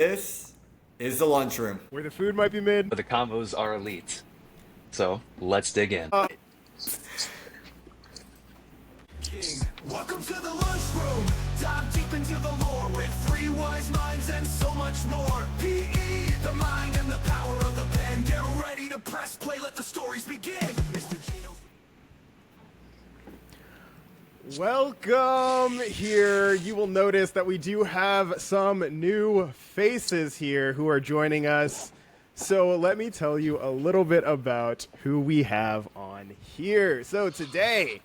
This is the lunchroom. Where the food might be made. But the combos are elite. So let's dig in. Welcome to the lunchroom. Dive deep into the lore with three wise minds and so much more. PE, the mind and the power of the pen. Get ready to press play, let the stories begin. Mr. Gino. Welcome here. You will notice that we do have some new faces here who are joining us. So let me tell you a little bit about who we have on here. So today,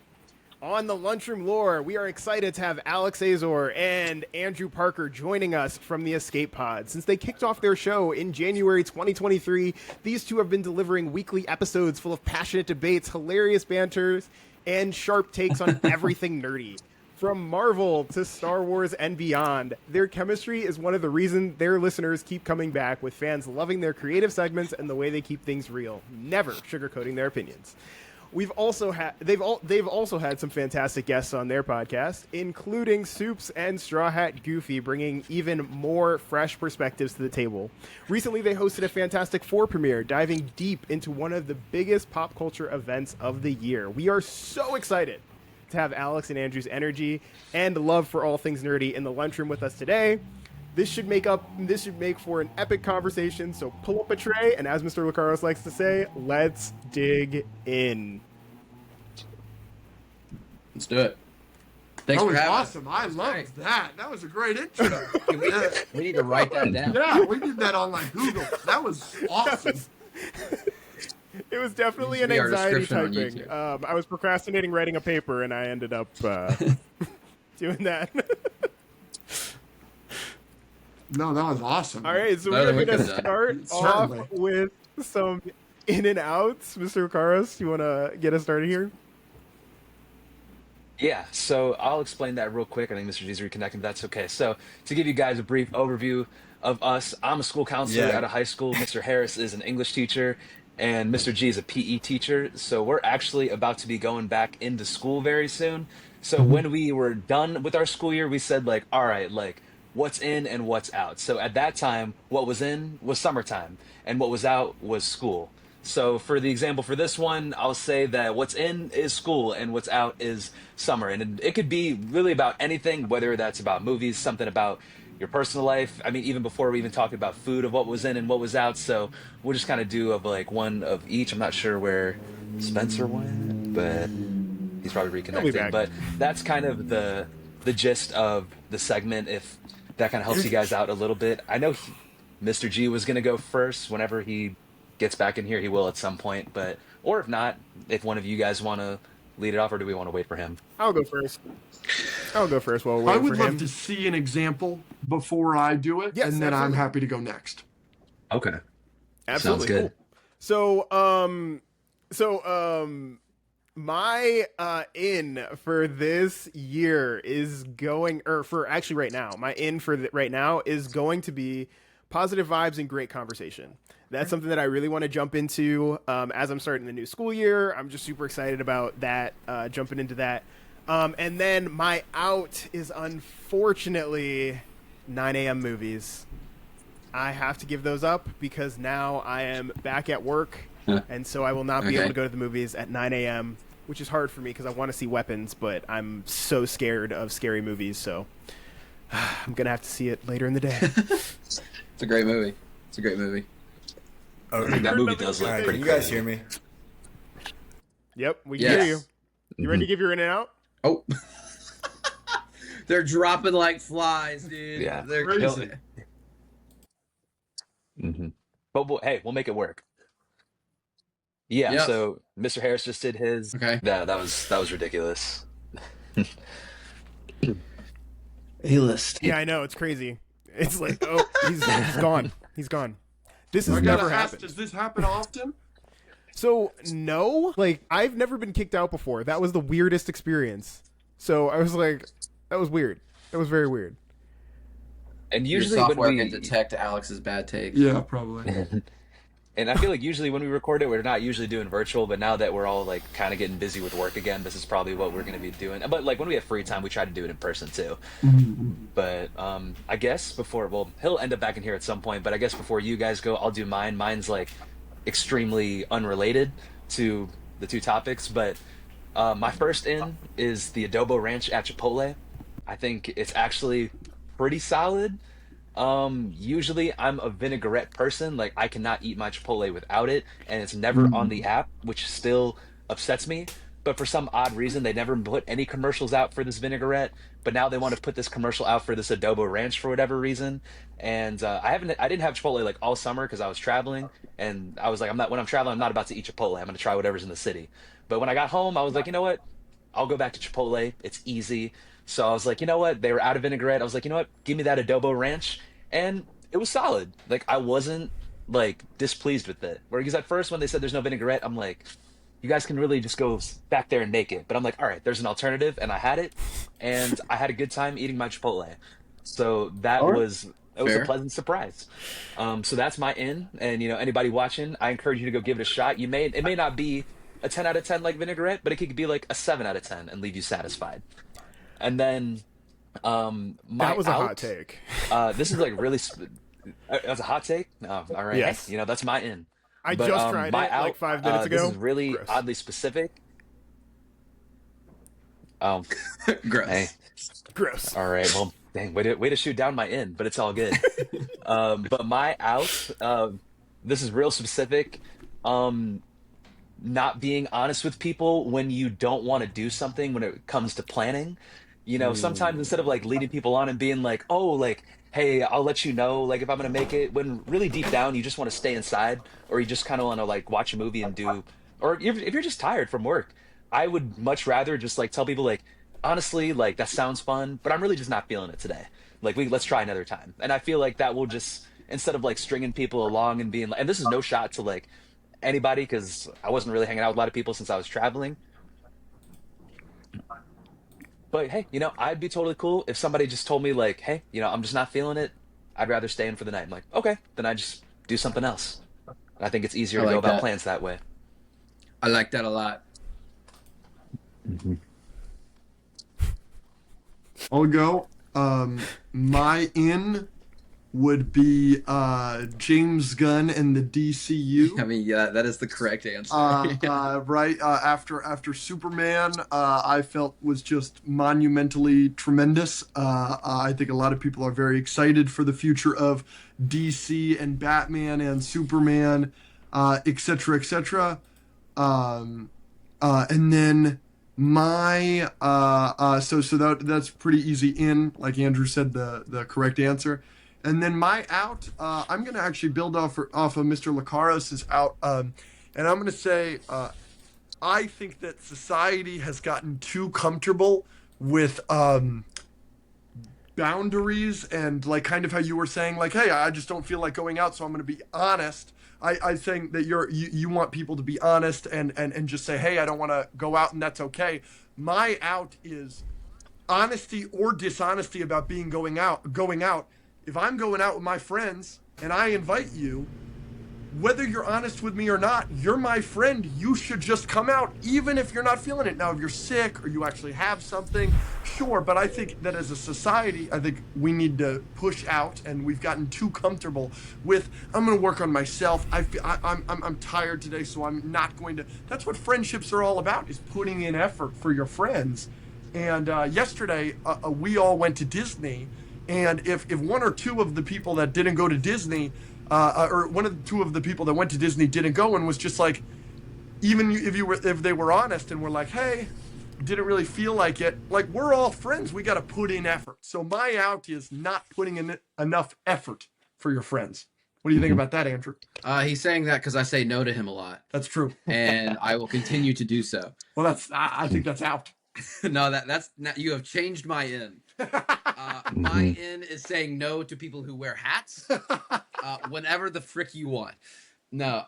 on the Lunchroom Lore, we are excited to have Alex Azor and Andrew Parker joining us from the Escape Pod. Since they kicked off their show in January 2023, these two have been delivering weekly episodes full of passionate debates, hilarious banters, and sharp takes on everything nerdy. From Marvel to Star Wars and beyond, their chemistry is one of the reasons their listeners keep coming back, with fans loving their creative segments and the way they keep things real, never sugarcoating their opinions. They've also had some fantastic guests on their podcast, including Soups and Straw Hat Goofy, bringing even more fresh perspectives to the table. Recently, they hosted a Fantastic Four premiere, diving deep into one of the biggest pop culture events of the year. We are so excited to have Alex and Andrew's energy and love for all things nerdy in the lunchroom with us today. This should make for an epic conversation, so pull up a tray, and as Mr. Lucaros likes to say, let's dig in. Let's do it. Thanks That for was having awesome. I loved that. That was a great intro. We need to write that down. Yeah, we did that on like Google. That was awesome. It was definitely Needs an to be our anxiety description on typing. I was procrastinating writing a paper, and I ended up doing that. No, that was awesome. All right, so Better we're than we going to could've start done. off Certainly. with some in and outs. Mr. Lucaros, you want to get us started here? Yeah, so I'll explain that real quick. I think Mr. G's reconnecting, but that's okay. So to give you guys a brief overview of us, I'm a school counselor Yeah. at a high school. Mr. Harris is an English teacher, and Mr. G is a PE teacher. So we're actually about to be going back into school very soon. So when we were done with our school year, we said like, all right, like what's in and what's out. So at that time, what was in was summertime, and what was out was school. So for the example for this one, I'll say that what's in is school and what's out is summer. And it could be really about anything, whether that's about movies, something about your personal life. I mean, even before we even talked about food, of what was in and what was out. So we'll just kind of do of like one of each. I'm not sure where Spencer went, but he's probably reconnecting. back. But that's kind of the gist of the segment, if that kind of helps you guys out a little bit. I know Mr. G was going to go first. Whenever he gets back in here, he will at some point, but or if not, if one of you guys want to lead it off, or do we want to wait for him? I'll go first while we're I waiting would for love him. to see an example before I do it, Yes, and then I'm absolutely. happy to go next. Okay. Absolutely. Sounds good. Cool. My in for this year is going, or for actually right now, my in for right now is going to be positive vibes and great conversation. That's something that I really want to jump into as I'm starting the new school year. I'm just super excited about that, jumping into that. And then my out is unfortunately 9 a.m. movies. I have to give those up because now I am back at work, and so I will not be able to go to the movies at 9 a.m., which is hard for me because I want to see Weapons, but I'm so scared of scary movies, so I'm going to have to see it later in the day. It's a great movie. It's a great movie. Oh, That movie does look all right, pretty can you guys crazy. hear me? Yep, we can Yes. hear you. You ready to give your in and out? Oh. They're dropping like flies, dude. Yeah. They're Crazy. But hey, we'll make it work. Yeah. Yep. So Mr. Harris just did his. Okay. Yeah, that was ridiculous. A-list. Yeah, I know. It's crazy. It's like, oh, he's gone. He's gone. This has I never gotta ask, happened. does this happen often? So, no. Like, I've never been kicked out before. That was the weirdest experience. So, I was like, that was weird. That was very weird. And Your usually when software we can detect Alex's bad takes. Yeah, probably. And I feel like usually when we record it, we're not usually doing virtual, but now that we're all like kind of getting busy with work again, this is probably what we're going to be doing. But like when we have free time, we try to do it in person too. But I guess before, well, he'll end up back in here at some point, but I guess before you guys go, I'll do mine. Mine's like extremely unrelated to the two topics, but my first in is the adobo ranch at Chipotle. I think it's actually pretty solid. Usually I'm a vinaigrette person. Like I cannot eat my Chipotle without it, and it's never on the app, which still upsets me. But for some odd reason, they never put any commercials out for this vinaigrette. But now they want to put this commercial out for this adobo ranch for whatever reason. And I didn't have Chipotle like all summer because I was traveling, and I was like, when I'm traveling, I'm not about to eat Chipotle. I'm gonna try whatever's in the city. But when I got home, I was like, you know what? I'll go back to Chipotle. It's easy. So I was like, you know what? They were out of vinaigrette. I was like, you know what? Give me that adobo ranch. And it was solid. Like I wasn't like displeased with it. Whereas at first when they said there's no vinaigrette, I'm like, you guys can really just go back there and make it. But I'm like, all right, there's an alternative, and I had it, and I had a good time eating my Chipotle. So that All right. was Fair. a pleasant surprise. So that's my in, and anybody watching, I encourage you to go give it a shot. It may not be a 10 out of 10 like vinaigrette, but it could be like a 7 out of 10 and leave you satisfied. And then my That was a out, hot take. This is like really. That's a hot take. All right. Yes. That's my in. I But, just tried it my like 5 minutes ago. This is really Gross. oddly specific. Gross. Hey, Gross. all right. Well, dang, way to shoot down my in, but it's all good. But my out, this is real specific. Not being honest with people when you don't want to do something when it comes to planning. Sometimes instead of like leading people on and being like, oh, like, hey, I'll let you know, like, if I'm gonna make it, when really deep down you just want to stay inside, or you just kind of want to like watch a movie and do, or if you're just tired from work, I would much rather just like tell people like, honestly, like that sounds fun, but I'm really just not feeling it today. Like let's try another time. And I feel like that will just, instead of like stringing people along and being like, and this is no shot to like anybody because I wasn't really hanging out with a lot of people since I was traveling. But hey, I'd be totally cool if somebody just told me like, hey, I'm just not feeling it. I'd rather stay in for the night. I'm like, okay, then I just do something else. And I think it's easier I to go like about that. plans that way. I like that a lot. I'll go. My in would be James Gunn and the DCU. I mean, yeah, that is the correct answer. Right after Superman, I felt was just monumentally tremendous. I think a lot of people are very excited for the future of DC and Batman and Superman, etc., etc. And then my that's pretty easy in, like Andrew said, the correct answer. And then my out, I'm going to actually build off of Mr. Lacaros' out, and I'm going to say I think that society has gotten too comfortable with boundaries and like kind of how you were saying, like, hey, I just don't feel like going out, so I'm going to be honest. I think that you want people to be honest and just say, hey, I don't want to go out, and that's okay. My out is honesty or dishonesty about going out. If I'm going out with my friends and I invite you, whether you're honest with me or not, you're my friend. You should just come out, even if you're not feeling it. Now, if you're sick or you actually have something, sure. But I think that as a society, I think we need to push out, and we've gotten too comfortable with, I'm going to work on myself. I'm tired today, so I'm not going to. That's what friendships are all about, is putting in effort for your friends. And yesterday, we all went to Disney. And if one or two of the people that didn't go to Disney, or one of the two of the people that went to Disney didn't go, and was just like, even if they were honest and were like, hey, didn't really feel like it, like, we're all friends, we got to put in effort. So my out is not putting in enough effort for your friends. What do you think about that, Andrew? He's saying that because I say no to him a lot, That's true. and I will continue to do so. Well, I think that's out. No, that's not, you have changed my in. My in is saying no to people who wear hats whenever the frick you want. No,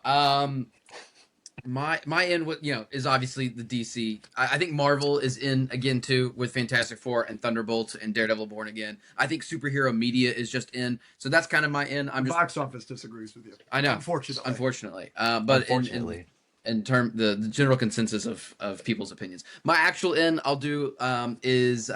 my in with is obviously the DC. I think Marvel is in again too with Fantastic Four and Thunderbolts and Daredevil Born Again. I think superhero media is just in, so that's kind of my in. I'm The just box office disagrees with you. I know, Unfortunately. but Unfortunately. in term the general consensus of people's opinions, my actual in I'll do is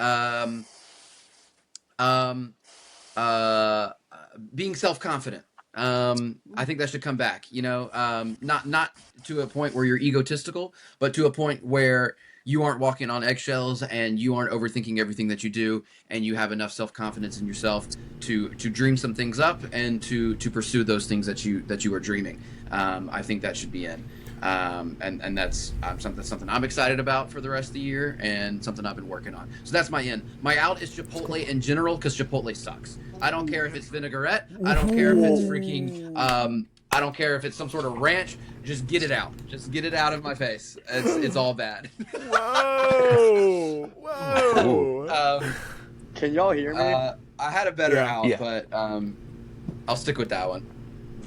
being self-confident. I think that should come back, not to a point where you're egotistical, but to a point where you aren't walking on eggshells and you aren't overthinking everything that you do, and you have enough self-confidence in yourself to dream some things up and to pursue those things that you are dreaming. I think that should be in. And that's something I'm excited about for the rest of the year, and something I've been working on. So that's my in. My out is Chipotle in general, because Chipotle sucks. I don't care if it's vinaigrette. I don't care if it's freaking. I don't care if it's some sort of ranch. Just get it out. Just get it out of my face. It's all bad. Whoa! Can y'all hear me? I had a better out, Yeah. but I'll stick with that one.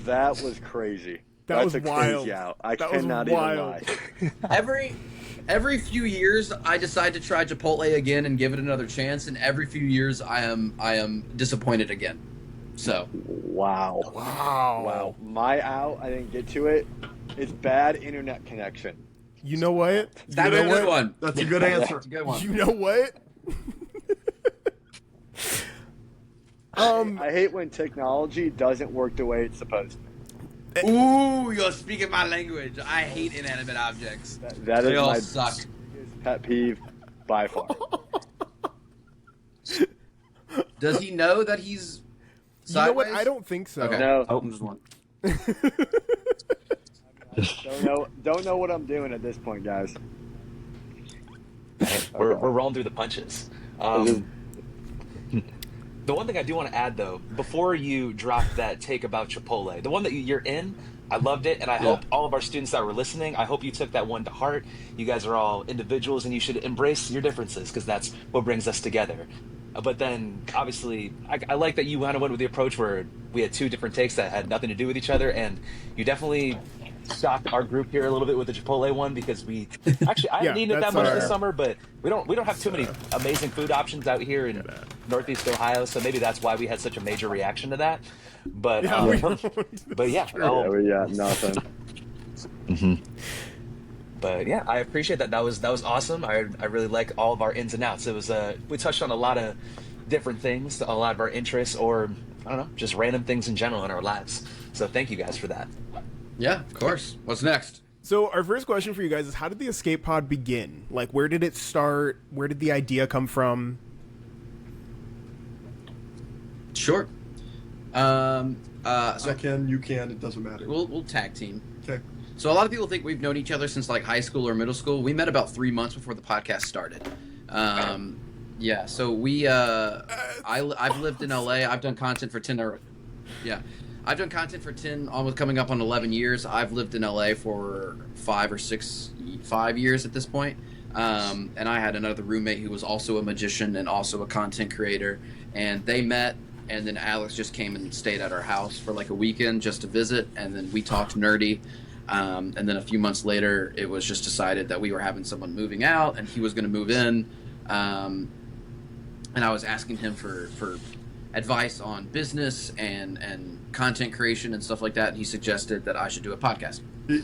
That was crazy. That That's was a wild. crazy out. I That was cannot even wild. lie. Every few years, I decide to try Chipotle again and give it another chance, and every few years, I am disappointed again. So Wow. Wow. My out, I didn't get to it. It's bad internet connection. You know what? that's you a know good what? one. That's a good answer. That's a good one. You know what? I hate when technology doesn't work the way it's supposed to. Ooh, you're speaking my language. I hate inanimate objects. That They is all my suck. biggest pet peeve by far. Does he know that he's You know what? sideways? I don't think so. Okay. No, Oh, don't know what I'm doing at this point, guys. we're rolling through the punches. The one thing I do want to add, though, before you drop that take about Chipotle, the one that you're in, I loved it, and I hope all of our students that were listening, I hope you took that one to heart. You guys are all individuals, and you should embrace your differences, because that's what brings us together. But then, obviously, I like that you kind of went with the approach where we had two different takes that had nothing to do with each other, and you definitely shocked our group here a little bit with the Chipotle one, because we actually I haven't eaten it that much this summer, but we don't have too many amazing food options out here in Northeast Ohio, so maybe that's why we had such a major reaction to that. But but yeah, Yeah, we got nothing. But yeah, I appreciate that. That was awesome. I really like all of our ins and outs. It was we touched on a lot of different things, a lot of our interests, or I don't know, just random things in general in our lives. So thank you guys for that. Yeah, of course. What's next? So our first question for you guys is, how did the escape pod begin? Like, where did it start? Where did the idea come from? Sure. So You can. It doesn't matter. we'll tag team. Okay. So a lot of people think we've known each other since like high school or middle school. We met about 3 months before the podcast started. Yeah. So I've lived in LA. I've done content for 10 or yeah. I've done content for 10, almost coming up on 11 years. I've lived in LA for 5 years at this point. And I had another roommate who was also a magician and also a content creator. And they met, and then Alex just came and stayed at our house for like a weekend just to visit. And then we talked nerdy. And then a few months later, it was just decided that we were having someone moving out and he was going to move in. And I was asking him for advice on business and content creation and stuff like that, and he suggested that I should do a podcast.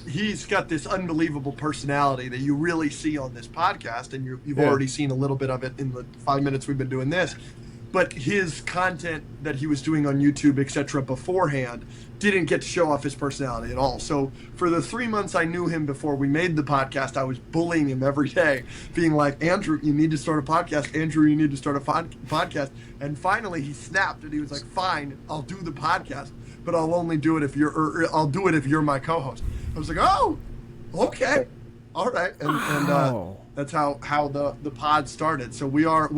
He's got this unbelievable personality that you really see on this podcast, and you've already seen a little bit of it in the 5 minutes we've been doing this. But his content that he was doing on YouTube, etc., beforehand, didn't get to show off his personality at all. So for the 3 months I knew him before we made the podcast, I was bullying him every day, being like, Andrew, you need to start a podcast. Andrew, you need to start a podcast. And finally he snapped, and he was like, fine, I'll do the podcast, but I'll only do it if I'll do it if you're my co-host. I was like, oh, okay, all right. And that's how the pod started. So we are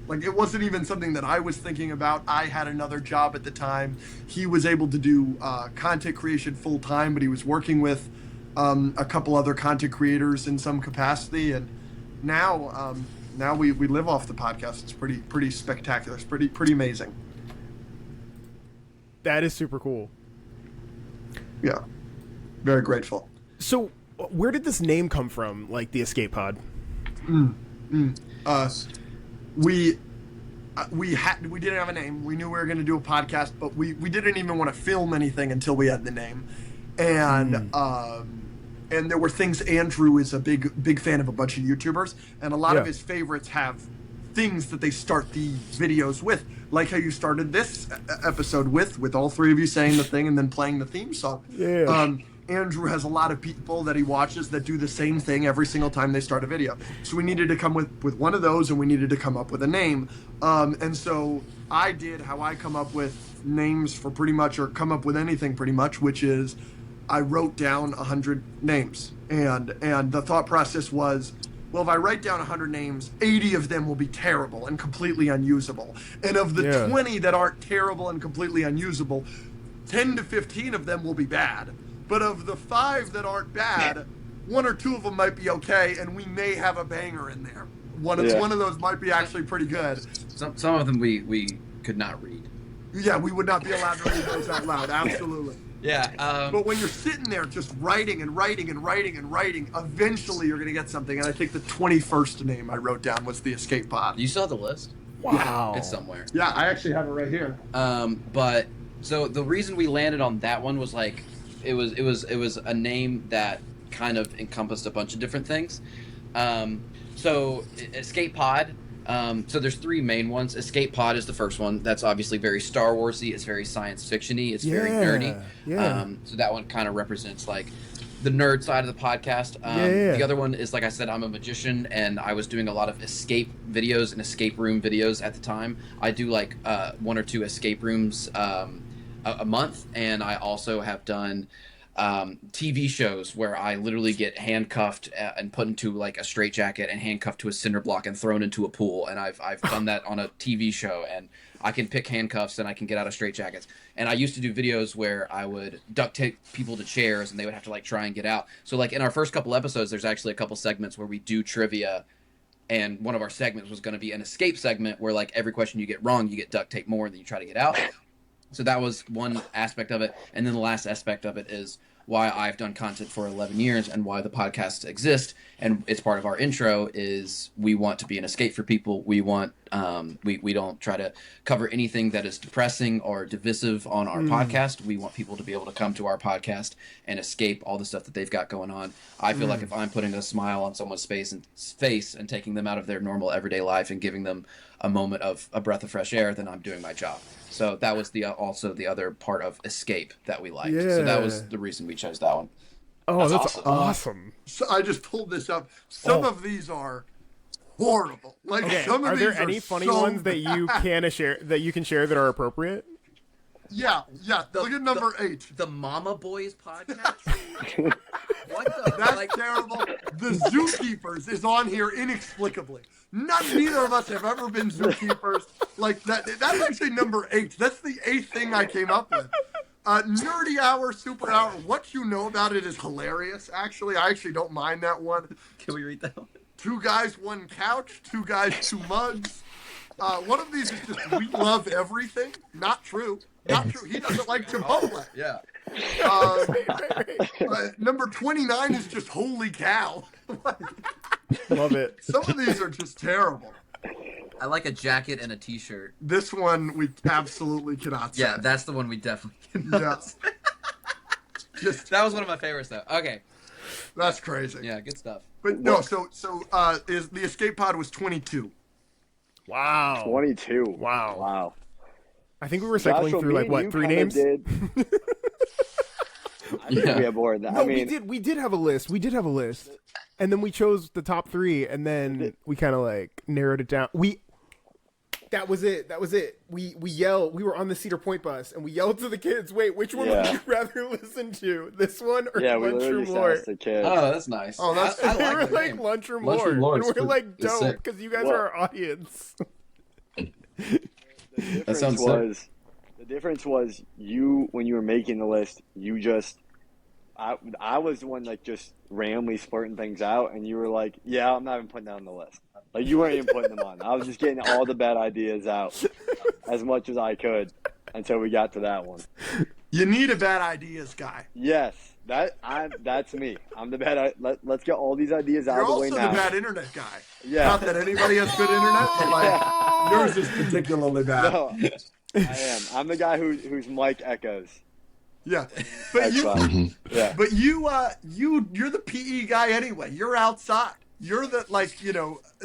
like, it wasn't even something that I was thinking about. I had another job at the time. He was able to do content creation full time, but he was working with a couple other content creators in some capacity. And now we live off the podcast. It's pretty spectacular. It's pretty amazing. That is super cool. Yeah, very grateful. So, where did this name come from? Like the Escape Pod? We didn't have a name. We knew we were going to do a podcast, but we didn't even want to film anything until we had the name. And there were things. Andrew is a big fan of a bunch of YouTubers, and a lot of his favorites have things that they start the videos with, like how you started this episode with all three of you saying the thing and then playing the theme song. Andrew has a lot of people that he watches that do the same thing every single time they start a video. So we needed to come with one of those, and we needed to come up with a name. And so I did how I come up with names for pretty much, or come up with anything pretty much, which is I wrote down 100 names. And the thought process was, well, if I write down 100 names, 80 of them will be terrible and completely unusable. And of the 20 that aren't terrible and completely unusable, 10 to 15 of them will be bad. But of the 5 that aren't bad, 1 or 2 of them might be okay, and we may have a banger in there. One of those might be actually pretty good. Some of them we could not read. Yeah, we would not be allowed to read those out loud. Absolutely. Yeah. But when you're sitting there just writing and writing and writing and writing, eventually you're going to get something. And I think the 21st name I wrote down was the Escape Pod. You saw the list? Wow. It's somewhere. Yeah, I actually have it right here. But so the reason we landed on that one was like it was a name that kind of encompassed a bunch of different things. So Escape Pod. So there's 3 main ones. Escape Pod is the first one. That's obviously very Star Warsy. It's very science fiction-y. It's very nerdy. So that one kind of represents like the nerd side of the podcast. The other one is, like I said, I'm a magician, and I was doing a lot of escape videos and escape room videos at the time. I do like 1 or 2 escape rooms a month, and I also have done TV shows where I literally get handcuffed and put into like a straitjacket and handcuffed to a cinder block and thrown into a pool. And I've done that on a TV show, and I can pick handcuffs and I can get out of straitjackets. And I used to do videos where I would duct tape people to chairs and they would have to like try and get out. So like in our first couple episodes, there's actually a couple segments where we do trivia, and one of our segments was going to be an escape segment where like every question you get wrong, you get duct tape more and then you try to get out. So that was one aspect of it. And then the last aspect of it is why I've done content for 11 years and why the podcast exists. And it's part of our intro is we want to be an escape for people. We want, we don't try to cover anything that is depressing or divisive on our podcast. We want people to be able to come to our podcast and escape all the stuff that they've got going on. I feel like if I'm putting a smile on someone's face and taking them out of their normal everyday life and giving them a moment of a breath of fresh air, then I'm doing my job. So that was also the other part of escape that we liked. So that was the reason we chose that one. Oh, that's awesome. So I just pulled this up. Some of these are horrible. Like some of are these there any funny so ones that you can share that are appropriate? Yeah. Look at number 8. The Mama Boys podcast. What the? That's terrible. The Zookeepers is on here inexplicably. Neither of us have ever been zookeepers. Like that's actually number 8. That's the 8th thing I came up with. Nerdy Hour, Super Hour. What you know about it is hilarious. Actually, I actually don't mind that one. Can we read that one? 2 guys, 1 couch. 2 guys, 2 mugs. One of these is just we love everything. Not true. Not true. He doesn't like Chipotle. Yeah. Number 29 is just holy cow. Love it. Some of these are just terrible. I like a jacket and a t-shirt. This one we absolutely cannot say. Yeah, that's the one we definitely cannot say. That was one of my favorites, though. Okay. That's crazy. Yeah, good stuff. But no, so is the escape pod was 22. Wow. 22. Wow. I think we were cycling Joshua, through like what, 3 names? I think we have more than that. No, I mean, we did have a list. And then we chose the top 3, and then we kind of like narrowed it down. That was it. We yelled. We were on the Cedar Point bus, and we yelled to the kids, "Wait, which one would you rather listen to? This one or Lunchroom Lore?" The kids. Oh, that's nice. Oh, that's I They like were the like name. Lunchroom Lunchroom Lore, Lore and is we're like is dope sick. because you guys Well- are our audience. That sounds sick. The difference was you when you were making the list. You just, I was the one like just randomly splurting things out, and you were like, "Yeah, I'm not even putting that on the list." Like you weren't even putting them on. I was just getting all the bad ideas out as much as I could until we got to that one. You need a bad ideas guy. Yes, that's me. I'm the bad. Let's get all these ideas out You're of the way also now. the bad internet guy. Yeah. Not that anybody has good internet, but like yours is particularly bad. No, I am. I'm the guy whose mic echoes. Yeah, but That's you, fine. Yeah. but you're the PE guy anyway. You're outside. You're the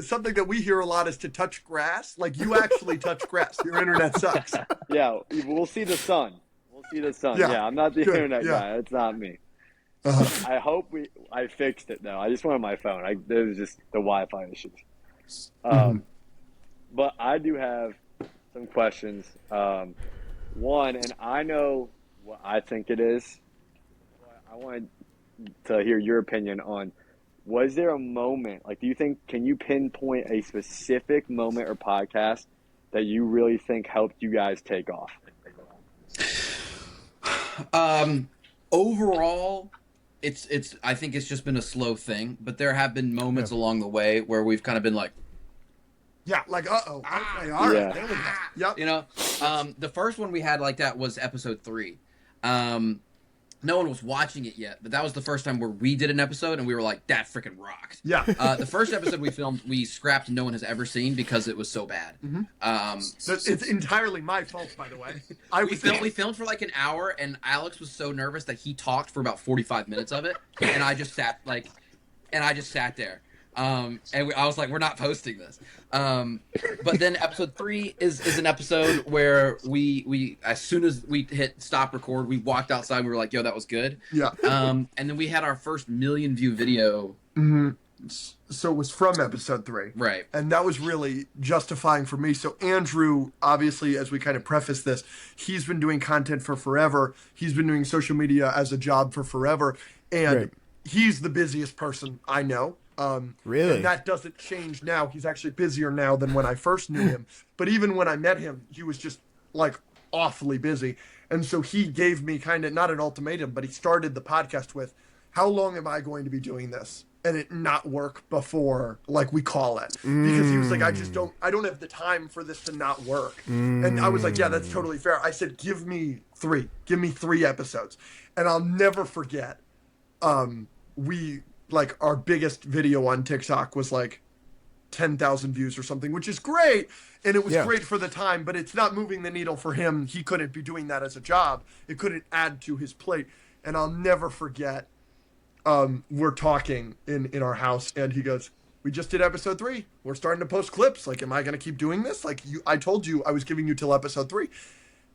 something that we hear a lot is to touch grass. Like you actually touch grass. Your internet sucks. Yeah, we'll see the sun. We'll see the sun. Yeah. Yeah, I'm not the Good, internet yeah. guy. It's not me. Uh-huh. I hope I fixed it though. I just wanted my phone. There was just the Wi-Fi issues. But I do have some questions. One, and I know what I think it is. But I wanted to hear your opinion on. Was there a moment, like, can you pinpoint a specific moment or podcast that you really think helped you guys take off? Overall, I think it's just been a slow thing, but there have been moments along the way where we've kind of been like, Yeah, like okay, all right, Yeah. there we go. Yep. you know, the first one we had like that was episode 3. No one was watching it yet, but that was the first time where we did an episode and we were like, that freaking rocked. Yeah. The first episode we filmed, we scrapped No One Has Ever Seen because it was so bad. It's entirely my fault, by the way. We filmed for like an hour, and Alex was so nervous that he talked for about 45 minutes of it, and I just sat there. I was like, we're not posting this. But then episode 3 is an episode where we as soon as we hit stop record, we walked outside. We were like, yo, that was good. Yeah. And then we had our first 1 million view video. So it was from episode 3. Right. And that was really justifying for me. So Andrew, obviously, as we kind of preface this, he's been doing content for forever. He's been doing social media as a job for forever. And he's the busiest person I know. Really? And that doesn't change now. He's actually busier now than when I first knew him. But even when I met him, he was just like awfully busy. And so he gave me kind of not an ultimatum, but he started the podcast with, how long am I going to be doing this? And it not work before, like, we call it. Because he was like, I don't have the time for this to not work. And I was like, yeah, that's totally fair. I said, give me 3 episodes. And I'll never forget, our biggest video on TikTok was like 10,000 views or something, which is great. And it was great for the time, but it's not moving the needle for him. He couldn't be doing that as a job. It couldn't add to his plate. And I'll never forget, we're talking in our house, and he goes, we just did episode 3. We're starting to post clips. Like, am I going to keep doing this? Like, I told you I was giving you till episode 3.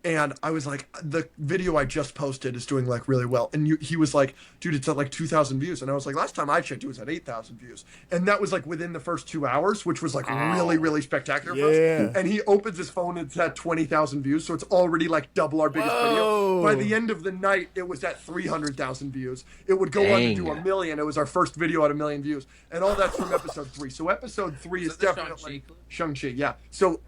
And I was like, the video I just posted is doing like really well. And he was like, dude, it's at like 2,000 views. And I was like, last time I checked, it was at 8,000 views. And that was like within the first 2 hours, which was like really, really spectacular for us. And he opens his phone and it's at 20,000 views. So it's already like double our biggest video. By the end of the night, it was at 300,000 views. It would go on to do 1 million. It was our first video at 1 million views. And all that's from episode 3. So episode 3 is definitely Shang-Chi. Yeah. So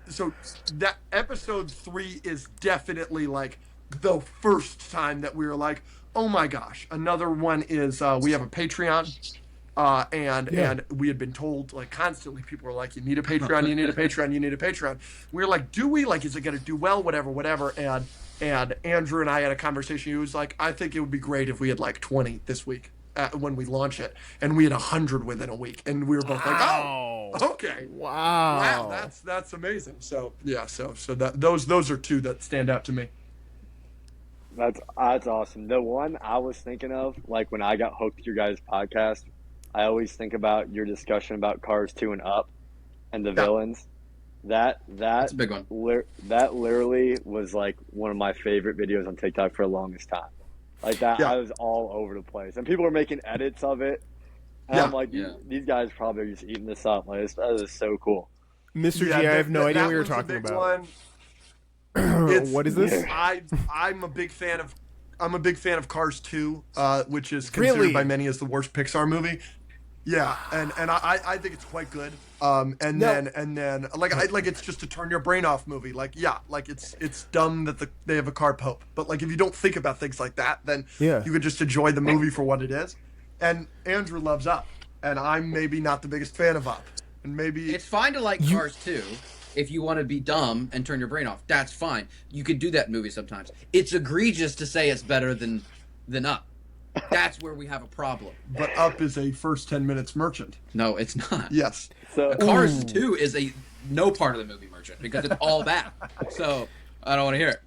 that episode 3 is definitely like the first time that we were like, oh my gosh. Another one is we have a Patreon, and we had been told like constantly, people were like, you need a Patreon, you need a Patreon, you need a Patreon. We were like, do we? Like, is it going to do well? Whatever. And Andrew and I had a conversation. He was like, I think it would be great if we had like 20 this week when we launch it, and we had 100 within a week, and we were both like, oh, okay, wow, that's amazing. So yeah, so that those are 2 that stand out to me. That's awesome. The one I was thinking of, like when I got hooked to your guys' podcast, I always think about your discussion about Cars 2 and Up and the villains. That's a big one. That literally was like one of my favorite videos on TikTok for the longest time. Like that, I was all over the place, and people were making edits of it. And I'm like, these guys probably are just eating this up. Like, that is so cool. Mr. G, I have no idea what you're talking about. What is this? I'm a big fan of Cars 2, which is considered by many as the worst Pixar movie. Yeah, and I think it's quite good. And then like it's just a turn your brain off movie. Like, yeah, like it's dumb that they have a car pope, but like if you don't think about things like that, then you could just enjoy the movie for what it is. And Andrew loves Up, and I'm maybe not the biggest fan of Up, and maybe it's fine to like Cars 2. if you want to be dumb and turn your brain off, that's fine. You can do that in movies sometimes. It's egregious to say it's better than Up. That's where we have a problem. But Up is a first 10 minutes merchant. No, it's not. Yes. So Cars 2 is a no part of the movie merchant because it's all bad. So I don't want to hear it.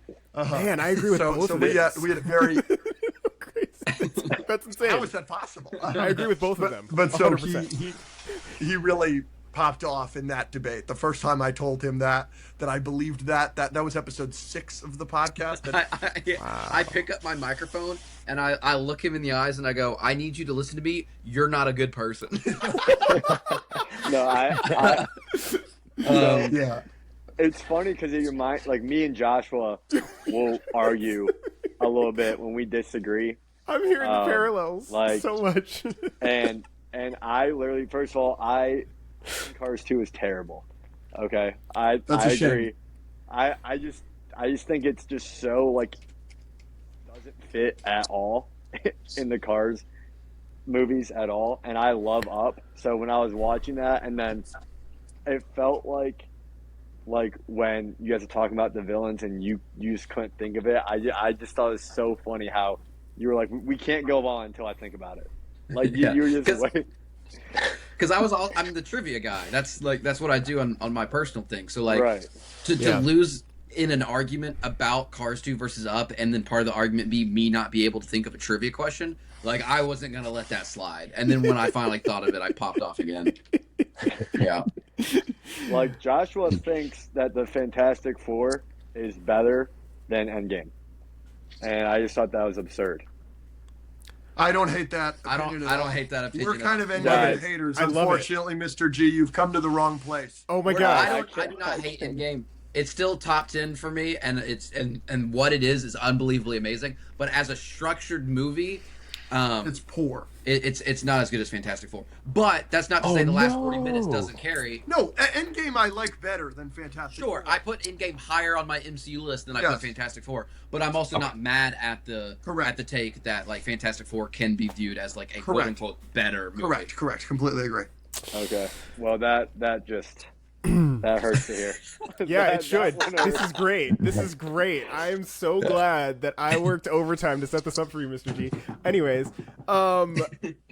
Man, I agree with both of we these. had a very. That's insane. How is that possible? I agree with both of them. But so 100%. he really popped off in that debate. The first time I told him that I believed that was episode 6 of the podcast. And I pick up my microphone and I look him in the eyes and I go, I need you to listen to me. You're not a good person. no, yeah. it's funny because in your mind, like me and Joshua will argue a little bit when we disagree. I'm hearing the parallels like- so much. And I literally, first of all, Cars 2 is terrible. Okay, I That's a shame. agree. I just think it's just so like doesn't fit at all in the Cars movies at all. And I love Up, so when I was watching that, and then it felt like when you guys are talking about the villains and you just couldn't think of it. I just thought it was so funny how you were like, we can't go on until I think about it. Like you were just wait. Because I'm the trivia guy. That's what I do on my personal thing. So like Right. to lose in an argument about Cars 2 versus Up, and then part of the argument be me not be able to think of a trivia question. Like I wasn't gonna let that slide. And then when I finally thought of it, I popped off again. Yeah. Like Joshua thinks that the Fantastic Four is better than Endgame, and I just thought that was absurd. I don't hate that. I don't hate that opinion. We're kind of Guys, Endgame haters. I love it. Unfortunately, Mr. G, you've come to the wrong place. Oh my I god. do not hate Endgame. It's still top 10 for me, and and what it is unbelievably amazing. But as a structured movie, It's poor. It's not as good as Fantastic Four. But that's not to say the last 40 minutes doesn't carry. No, Endgame I like better than Fantastic Sure, Four. I put Endgame higher on my MCU list than I Yes. put Fantastic Four, but I'm also not mad at the take that like Fantastic Four can be viewed as like a quote unquote better movie. Correct. Completely agree. Okay, well that just that hurts to hear. Yeah, That- it should. that went This is great. This is great. I am so glad that I worked overtime to set this up for you, Mr. G. Anyways,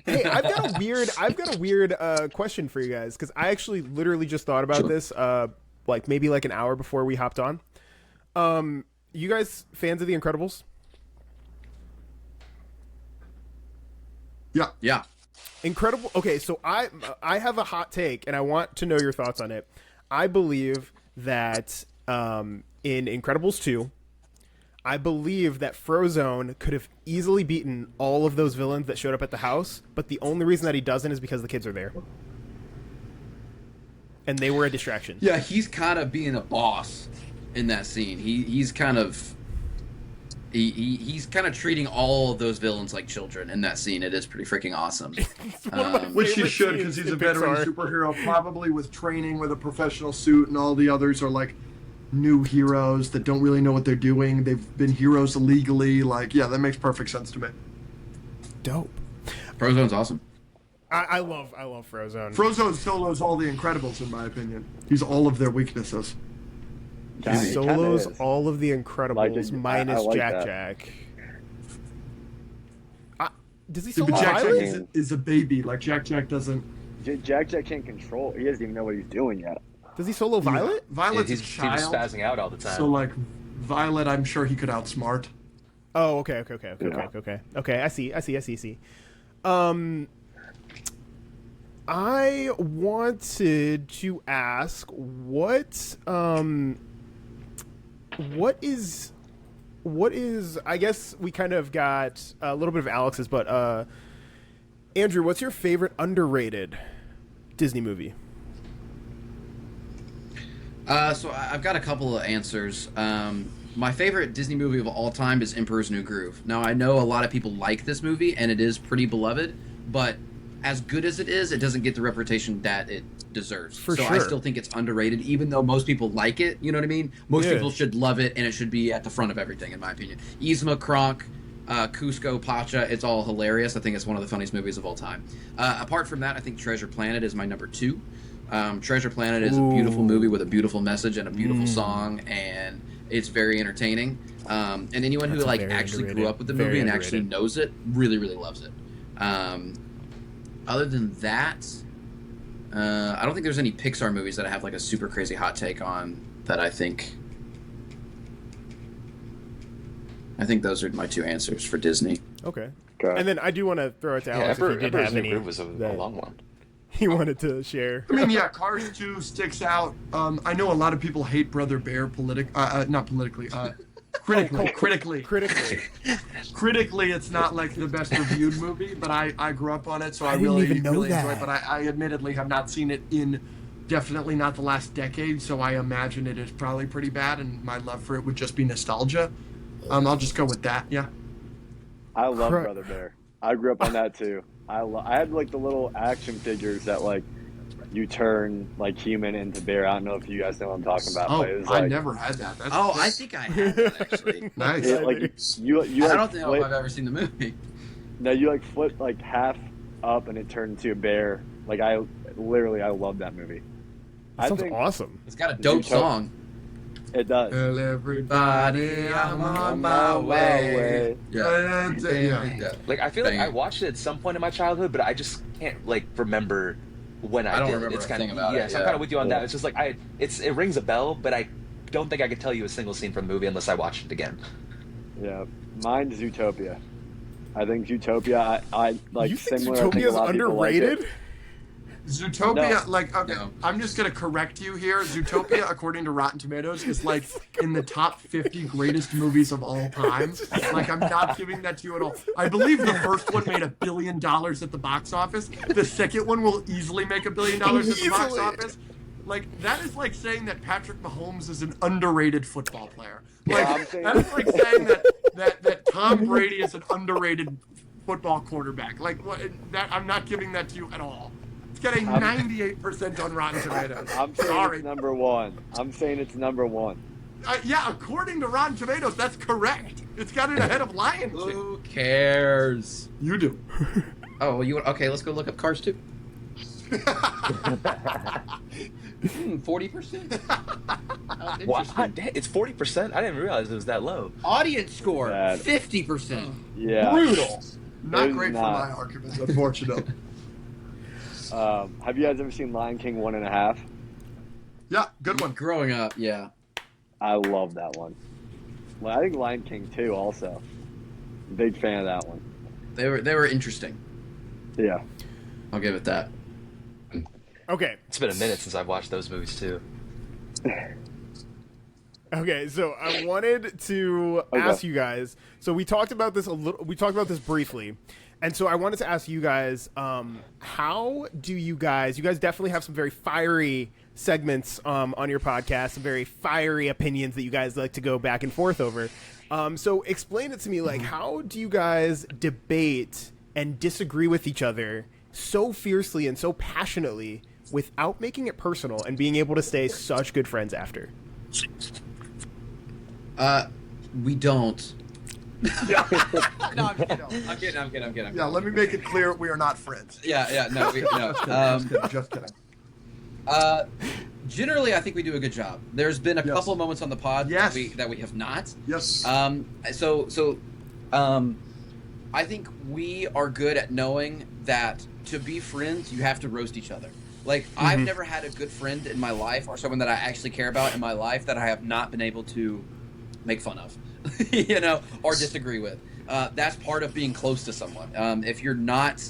hey, I've got a weird question for you guys because I actually literally just thought about this like maybe like an hour before we hopped on. You guys fans of The Incredibles? Yeah. Yeah. Incredible. Okay, so I have a hot take, and I want to know your thoughts on it. I believe that in Incredibles 2, I believe that Frozone could have easily beaten all of those villains that showed up at the house, but the only reason that he doesn't is because the kids are there. And they were a distraction. Yeah, he's kind of being a boss in that scene. He's kind of he's kind of treating all of those villains like children in that scene. It is pretty freaking awesome. Which he Favorite should, because scenes he's a in veteran Pixar. superhero, probably with training with a professional suit, and all the others are like new heroes that don't really know what they're doing. They've been heroes illegally. Like, yeah, that makes perfect sense to me. Dope. Frozone's awesome. I love Frozone. Frozone solos all the Incredibles, in my opinion. He's all of their weaknesses. It kinda Solos is. all of the Incredibles Like it- minus I like Jack that. Jack. Does he Yeah, solo but Jack Violet? Jack is a baby. Like, Jack doesn't... Jack can't control. He doesn't even know what he's doing yet. Does he solo Violet? Violet's he's a he child. was spazzing out all the time. So, like, Violet, I'm sure he could outsmart. Oh, okay. Yeah. Okay, I see. I wanted to ask what is I guess we kind of got a little bit of Alex's, but Andrew, what's your favorite underrated Disney movie? So I've got a couple of answers. My favorite Disney movie of all time is Emperor's New Groove. Now, I know a lot of people like this movie, and it is pretty beloved, but as good as it is, it doesn't get the reputation that it deserves. For so sure. I still think it's underrated, even though most people like it, you know what I mean? Most Yeah. people should love it, and it should be at the front of everything, in my opinion. Yzma, Kronk, Cusco, Pacha, it's all hilarious. I think it's one of the funniest movies of all time. Apart from that, I think Treasure Planet is my number 2. Treasure Planet is a beautiful movie with a beautiful message and a beautiful song, and it's very entertaining. And anyone who That's like very actually underrated. grew up with the Very movie and underrated. actually knows it really, really loves it. Other than that, I don't think there's any Pixar movies that I have like a super crazy hot take on that I think those are my two answers for Disney. Okay. Okay. And then I do want to throw it to Yeah, Alex if you did Emperor's have New any Groove was a that long one. he wanted to share. I mean, yeah, Cars 2 sticks out. I know a lot of people hate Brother Bear not politically, critically. Critically, it's not like the best reviewed movie, but I grew up on it, so I didn't really, even know really that. enjoy it. But I admittedly have not seen it in definitely not the last decade, so I imagine it is probably pretty bad, and my love for it would just be nostalgia. I'll just go with that, yeah. I love Correct. Brother Bear. I grew up on that too. I had like the little action figures that like you turn like human into bear. I don't know if you guys know what I'm talking about. Oh, but it was I like, never had that. That's, Oh, I think I had that actually. nice. it, like you I like don't know flip, if I've ever seen the movie. no, you like flip like half up and it turned into a bear. Like I love that movie. That I sounds think awesome. It's got a dope Zootopia- song. it does. Tell everybody I'm on my way. Yeah. Like I feel like Dang I it. watched it at some point in my childhood, but I just can't like remember when I don't did. remember It's a kind thing of about it, so I'm yeah. kind of with you on Yeah. that. It's just like it rings a bell, but I don't think I could tell you a single scene from the movie unless I watched it again. Yeah, mine's Zootopia. I think Zootopia. I like You think similar. I think a Zootopia's lot of people like it. underrated? Zootopia, No. like, okay, No. I'm just going to correct you here. Zootopia, according to Rotten Tomatoes, is like in the top 50 greatest movies of all time. Like, I'm not giving that to you at all. I believe the first one made $1 billion at the box office. The second one will easily make $1 billion at the box Easily. office. Like, that is like saying that Patrick Mahomes is an underrated football player. Like, I'm saying- that is like saying that Tom Brady is an underrated football quarterback. Like, what, that I'm not giving that to you at all. It's got a 98% on Rotten Tomatoes. I'm saying Sorry. it's number one. I'm saying it's number one. Yeah, according to Rotten Tomatoes, that's correct. It's got it ahead of Lion King. Who cares? You do. Oh, well, okay? Let's go look up Cars 2. 40%. What? It's 40%. I didn't realize it was that low. Audience score Bad. 50%. Yeah. Brutal. Not It's great for not. my argument, unfortunately. Have you guys ever seen Lion King 1.5? Yeah, good one. Growing up, yeah. I love that one. Well, I think Lion King 2 also. Big fan of that one. They were interesting. Yeah. I'll give it that. Okay. It's been a minute since I've watched those movies too. Okay, so I wanted to ask you guys. So we talked about this a little. We talked about this briefly, and so I wanted to ask you guys, how do you guys? You guys definitely have some very fiery segments on your podcast, some very fiery opinions that you guys like to go back and forth over. So explain it to me. Like, how do you guys debate and disagree with each other so fiercely and so passionately without making it personal and being able to stay such good friends after? We don't. No, I'm kidding. I'm kidding. Yeah, let me make it clear we are not friends. Yeah, no. Just kidding. Generally, I think we do a good job. There's been a Yes. couple moments on the pod Yes. that we have not. Yes. I think we are good at knowing that to be friends, you have to roast each other. Like, I've never had a good friend in my life or someone that I actually care about in my life that I have not been able to make fun of, or disagree with. That's part of being close to someone. If you're not,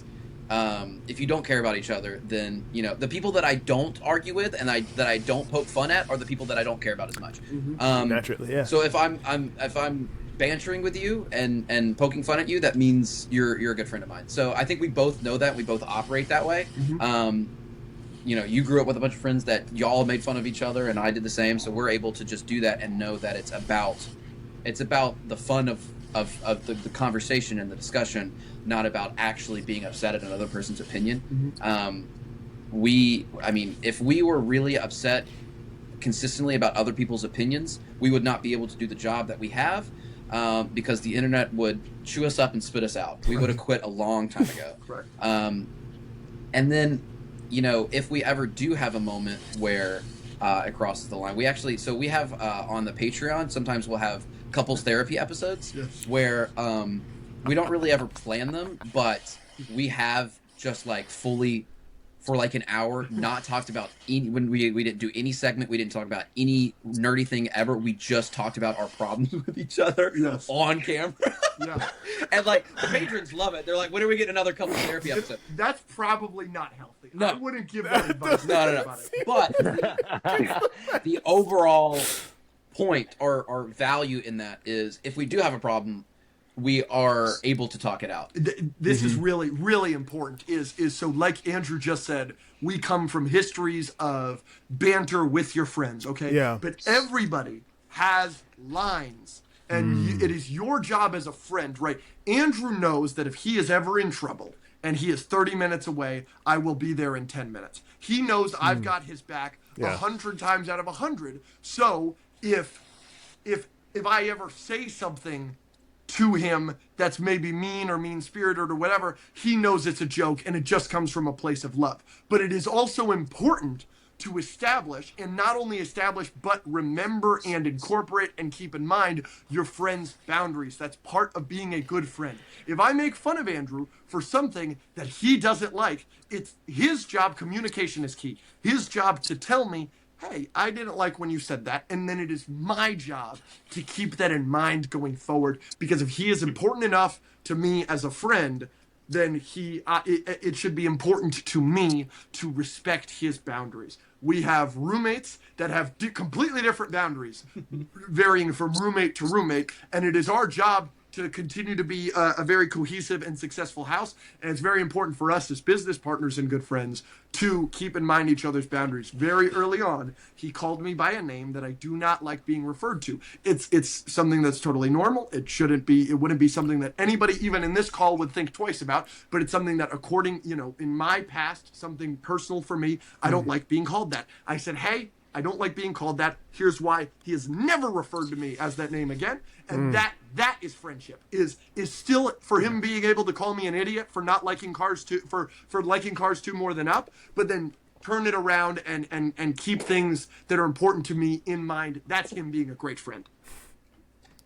if you don't care about each other, then, the people that I don't argue with and that I don't poke fun at are the people that I don't care about as much. Naturally, yeah. So if I'm bantering with you and poking fun at you, that means you're a good friend of mine. So I think we both know that. We both operate that way. You grew up with a bunch of friends that y'all made fun of each other, and I did the same. So we're able to just do that and know that it's about the fun of the conversation and the discussion, not about actually being upset at another person's opinion. If we were really upset consistently about other people's opinions, we would not be able to do the job that we have, because the internet would chew us up and spit us out. We would have quit a long time ago. Correct. And then, you know, if we ever do have a moment where it crosses the line, we actually, so we have on the Patreon, sometimes we'll have couples therapy episodes where we don't really ever plan them, but we have just like fully for like an hour not talked about any, when we didn't do any segment, we didn't talk about any nerdy thing ever, we just talked about our problems with each other on camera. And like the patrons love it. They're like, when are we getting another couples therapy episode? That's probably not healthy. No. I wouldn't give that advice. No. But the overall point or value in that is if we do have a problem, we are able to talk it out. This is really, really important. Is so like Andrew just said, we come from histories of banter with your friends, okay? Yeah. But everybody has lines. And it is your job as a friend, right? Andrew knows that if he is ever in trouble and he is 30 minutes away, I will be there in 10 minutes. He knows I've got his back 100 times out of 100. So if I ever say something to him that's maybe mean or mean-spirited or whatever, he knows it's a joke and it just comes from a place of love. But it is also important to establish, and not only establish, but remember and incorporate and keep in mind your friend's boundaries. That's part of being a good friend. If I make fun of Andrew for something that he doesn't like, it's his job. Communication is key. His job to tell me, hey, I didn't like when you said that, and then it is my job to keep that in mind going forward, because if he is important enough to me as a friend, then it should be important to me to respect his boundaries. We have roommates that have completely different boundaries, varying from roommate to roommate, and it is our job to continue to be a very cohesive and successful house. And it's very important for us as business partners and good friends to keep in mind each other's boundaries. Very early on, he called me by a name that I do not like being referred to. It's something that's totally normal. It wouldn't be something that anybody, even in this call, would think twice about, but it's something that according, in my past, something personal for me, I don't like being called that. I said, hey, I don't like being called that. Here's why. He has never referred to me as that name again. And that is friendship. Is still for him being able to call me an idiot for not liking cars for liking cars two more than up, but then turn it around and keep things that are important to me in mind. That's him being a great friend.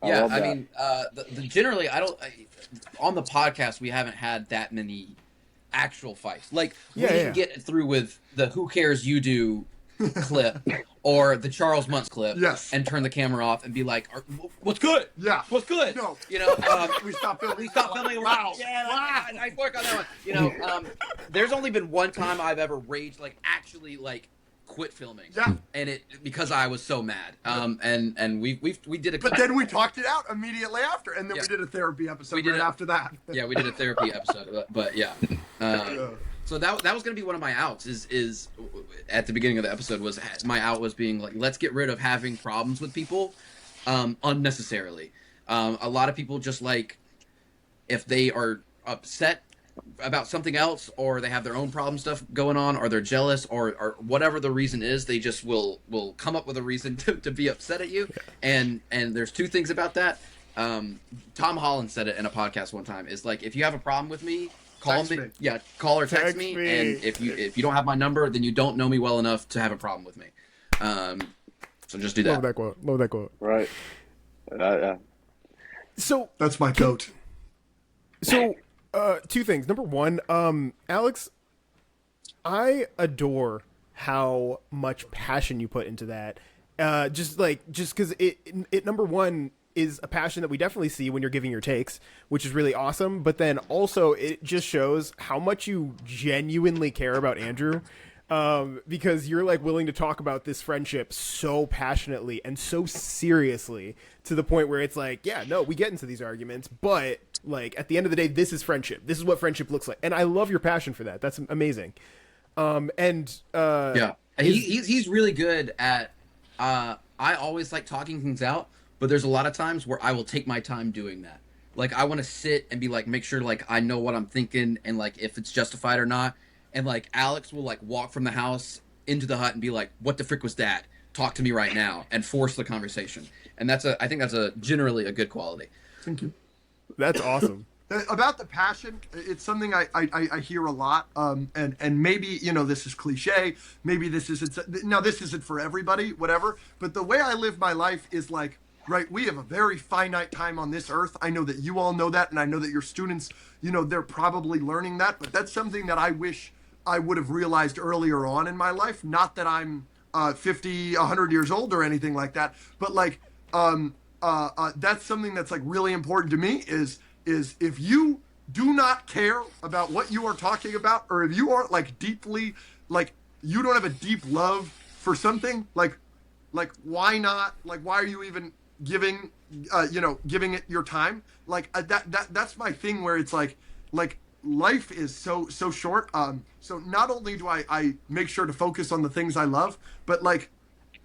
Yeah, I mean, generally, on the podcast, we haven't had that many actual fights. Like, we didn't get through with the "Who cares you do" clip or the Charles Muntz clip, and turn the camera off and be like, "What's good? Yeah, what's good?" No, we stopped filming. We stopped filming. Wow. Yeah, nice work on that one. There's only been one time I've ever raged, like actually, like quit filming. Yeah, and it because I was so mad. And we did it. But then we talked it out immediately after, and then we did a therapy episode after that. Yeah, we did a therapy episode, but yeah. So that was going to be one of my outs. Is at the beginning of the episode was my out was being like, let's get rid of having problems with people unnecessarily. A lot of people just like if they are upset about something else, or they have their own problem stuff going on, or they're jealous, or whatever the reason is, they just will come up with a reason to be upset at you. And there's two things about that. Tom Holland said it in a podcast one time. Is like, if you have a problem with me, call me. Yeah, call or text me. And if you don't have my number, then you don't know me well enough to have a problem with me. So just do that. Love that quote. Right. Yeah. So that's my goat. So, two things. Number one, Alex, I adore how much passion you put into that. Just because it number one is a passion that we definitely see when you're giving your takes, which is really awesome. But then also it just shows how much you genuinely care about Andrew, because you're like willing to talk about this friendship so passionately and so seriously to the point where it's like, yeah, no, we get into these arguments, but like at the end of the day, this is friendship. This is what friendship looks like. And I love your passion for that. That's amazing. He's really good at, I always like talking things out, but there's a lot of times where I will take my time doing that. Like, I want to sit and be like, make sure like I know what I'm thinking and like if it's justified or not. And like Alex will like walk from the house into the hut and be like, what the frick was that? Talk to me right now, and force the conversation. And I think that's generally a good quality. Thank you. That's awesome. About the passion, it's something I hear a lot, and maybe this is cliche, maybe this isn't for everybody, whatever. But the way I live my life is like, right, we have a very finite time on this earth. I know that you all know that, and I know that your students, they're probably learning that. But that's something that I wish I would have realized earlier on in my life. Not that I'm 50, 100 years old or anything like that, but like that's something that's like really important to me is if you do not care about what you are talking about, or if you aren't like deeply, like you don't have a deep love for something, like why not? Like why are you even giving it your time? Like that's my thing, where it's like life is so short. So not only do I make sure to focus on the things I love, but like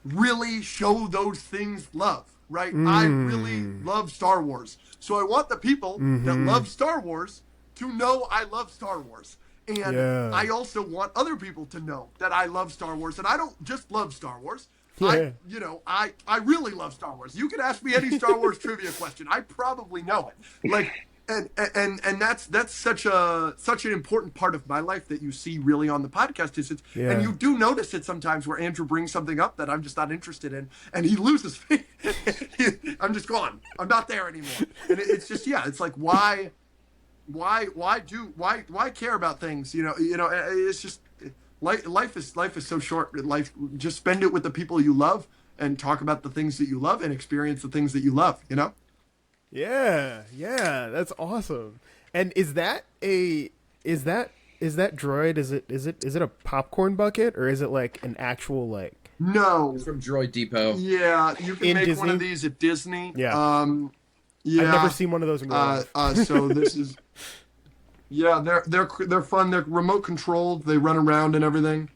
really show those things love. Right? I really love Star Wars. So I want the people that love Star Wars to know I love Star Wars. And I also want other people to know that I love Star Wars. And I don't just love Star Wars. Yeah. I really love Star Wars. You can ask me any Star Wars trivia question. I probably know it. Like, and that's such an important part of my life that you see really on the podcast and you do notice it sometimes where Andrew brings something up that I'm just not interested in, and he loses faith. I'm just gone. I'm not there anymore. And it's just it's like why care about things? It's just life is so short. Life, just spend it with the people you love and talk about the things that you love and experience the things that you love. Yeah, that's awesome. And is that droid? Is it a popcorn bucket, or is it like an actual like? No, It's from Droid Depot. yeah, you can In make Disney? one of these at Disney. Yeah. Yeah. I've never seen one of those in real life. So this is, they're fun. They're remote controlled. They run around and everything.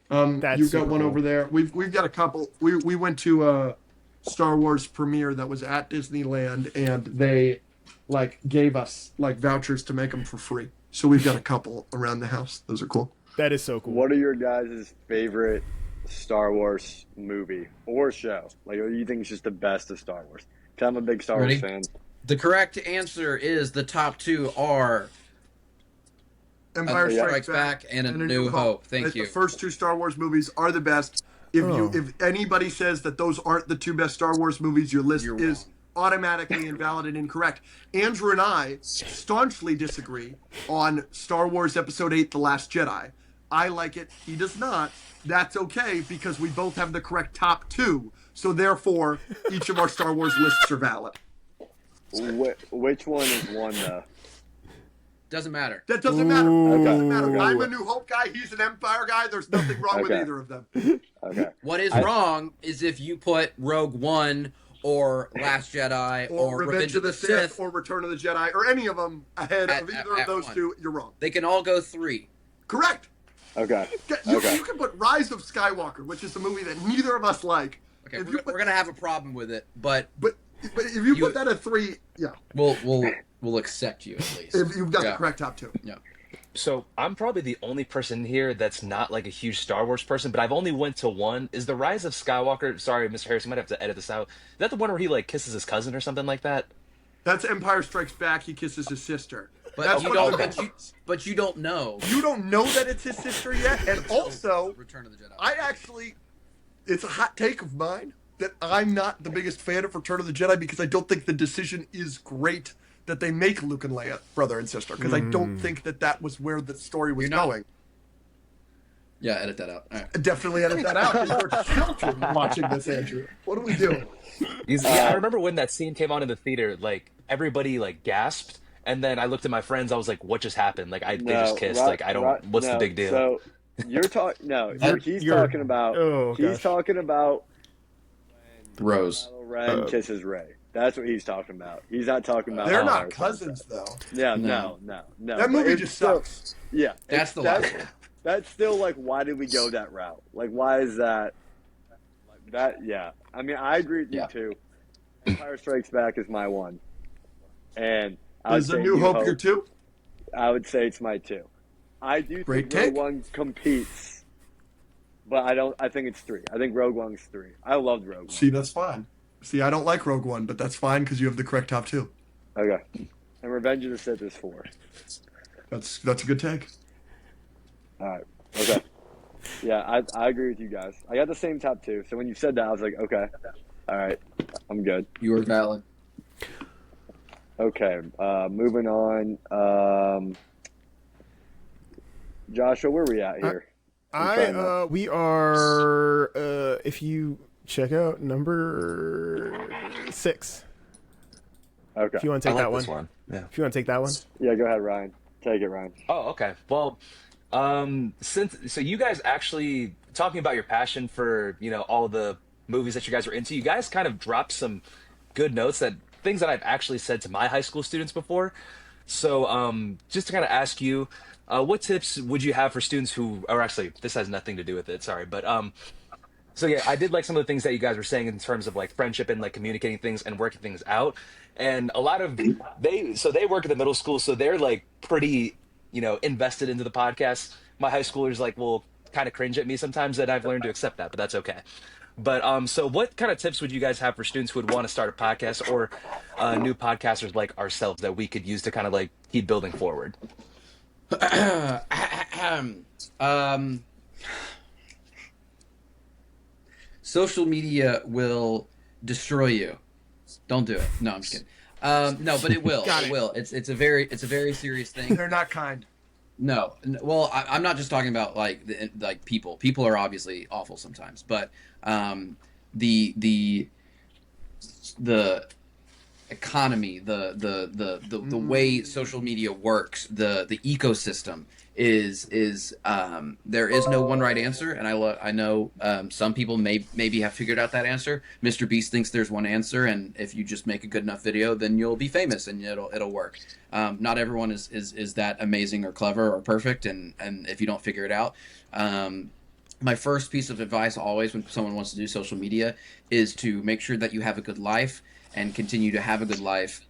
That's You've got super one cool. over there. We've got a couple. We went to a Star Wars premiere that was at Disneyland, and they like gave us like vouchers to make them for free. So we've got a couple around the house. Those are cool. That is so cool. What are your guys' favorite Star Wars movie or show? Like, what do you think is just the best of Star Wars? 'Cause I'm a big Star Ready? Wars fan. The correct answer is the top two are Empire Strikes Back and A New Hope. Thank you. The first two Star Wars movies are the best. If anybody says that those aren't the two best Star Wars movies, your list You're is automatically invalid and incorrect. Andrew and I staunchly disagree on Star Wars Episode 8, The Last Jedi. I like it. He does not. That's okay, because we both have the correct top two. So therefore, each of our Star Wars lists are valid. Which one is one, though? Doesn't matter. That doesn't matter. That doesn't Okay. matter. Okay. I'm a New Hope guy. He's an Empire guy. There's nothing wrong with Okay. either of them. Okay. What is wrong is if you put Rogue One or Last Jedi Or Revenge of the Sith or Return of the Jedi or any of them ahead of either of at those one. two, you're wrong. They can all go 3. Correct. Okay. You Okay. can put Rise of Skywalker, which is a movie that neither of us like. Okay, If we're, you put, we're gonna have a problem with it, but but if you put that at 3, yeah, we'll accept you at least. if you've got Yeah. the correct top 2. Yeah. So I'm probably the only person here that's not like a huge Star Wars person, but I've only went to one. Is the Rise of Skywalker? Sorry, Mr. Harris, you might have to edit this out. Is that the one where he like kisses his cousin or something like that? That's Empire Strikes Back. He kisses his sister. But That's you one don't. of the But big you, ones. but you don't know. You don't know that it's his sister yet, and also, Return of the Jedi. I actually, it's a hot take of mine that I'm not the biggest fan of Return of the Jedi because I don't think the decision is great that they make Luke and Leia brother and sister, because I don't think that was where the story was You're not- going. Yeah, edit that out. All right. Definitely edit that out because we're children watching this, Andrew. What do we do? Yeah, I remember when that scene came on in the theater, like everybody like gasped, and then I looked at my friends. I was like, "What just happened? Like, they just kissed. Like, I don't. What's the big deal?" So you're talking. No, he's you're- talking about. oh, he's gosh. talking about Rose. Kylo Ren kisses Rey. That's what he's talking about. He's not talking about. They're Empire not Strikes cousins, though. Back. Yeah, No. no. That But movie it's just still- sucks. Yeah, That's the that's, last. that's still like, why did we go that route? Like, why is that? Like that, yeah. I mean, I agree with you Yeah. too. Empire Strikes Back is my one, and I would Is say a New Hope your 2? I would say it's my 2. I do Great think Rogue take. One competes, but I don't. I think it's 3. I think Rogue One's 3. I loved Rogue One. See, that's fine. See, I don't like Rogue One, but that's fine because you have the correct top 2. Okay. and Revenge of the Sith is 4. That's a good take. All right. Okay. Yeah, I agree with you guys. I got the same top 2. So when you said that, I was like, okay. All right. I'm good. You are valid. Okay. Moving on. Joshua, where are we at here? We are, if you check out number 6. Okay. If you want to I take like that this one. one. Yeah. If you want to take that one. Yeah, go ahead, Ryan. Take it, Ryan. Oh, okay. Well, so you guys actually talking about your passion for, all the movies that you guys were into, you guys kind of dropped some good notes, that things that I've actually said to my high school students before. So, just to kind of ask you, what tips would you have for students who, or actually, this has nothing to do with it, sorry, but, so yeah, I did like some of the things that you guys were saying in terms of like friendship and like communicating things and working things out. And a lot of they work at the middle school, so they're like pretty, invested into the podcast. My high schoolers like will kind of cringe at me sometimes, and I've learned to accept that, but that's okay. But so what kind of tips would you guys have for students who would want to start a podcast, or new podcasters like ourselves that we could use to kind of like keep building forward? Social media will destroy you. Don't do it. No, I'm just kidding. No, but it will. It will. It's a very serious thing. They're not kind. No, well, I'm not just talking about like people. People are obviously awful sometimes, but the economy, the way social media works, the ecosystem is there is no one right answer, and I know some people maybe have figured out that answer. Mr. Beast thinks there's one answer, and if you just make a good enough video, then you'll be famous and it'll work. Not everyone is that amazing or clever or perfect, and if you don't figure it out. My first piece of advice always when someone wants to do social media is to make sure that you have a good life and continue to have a good life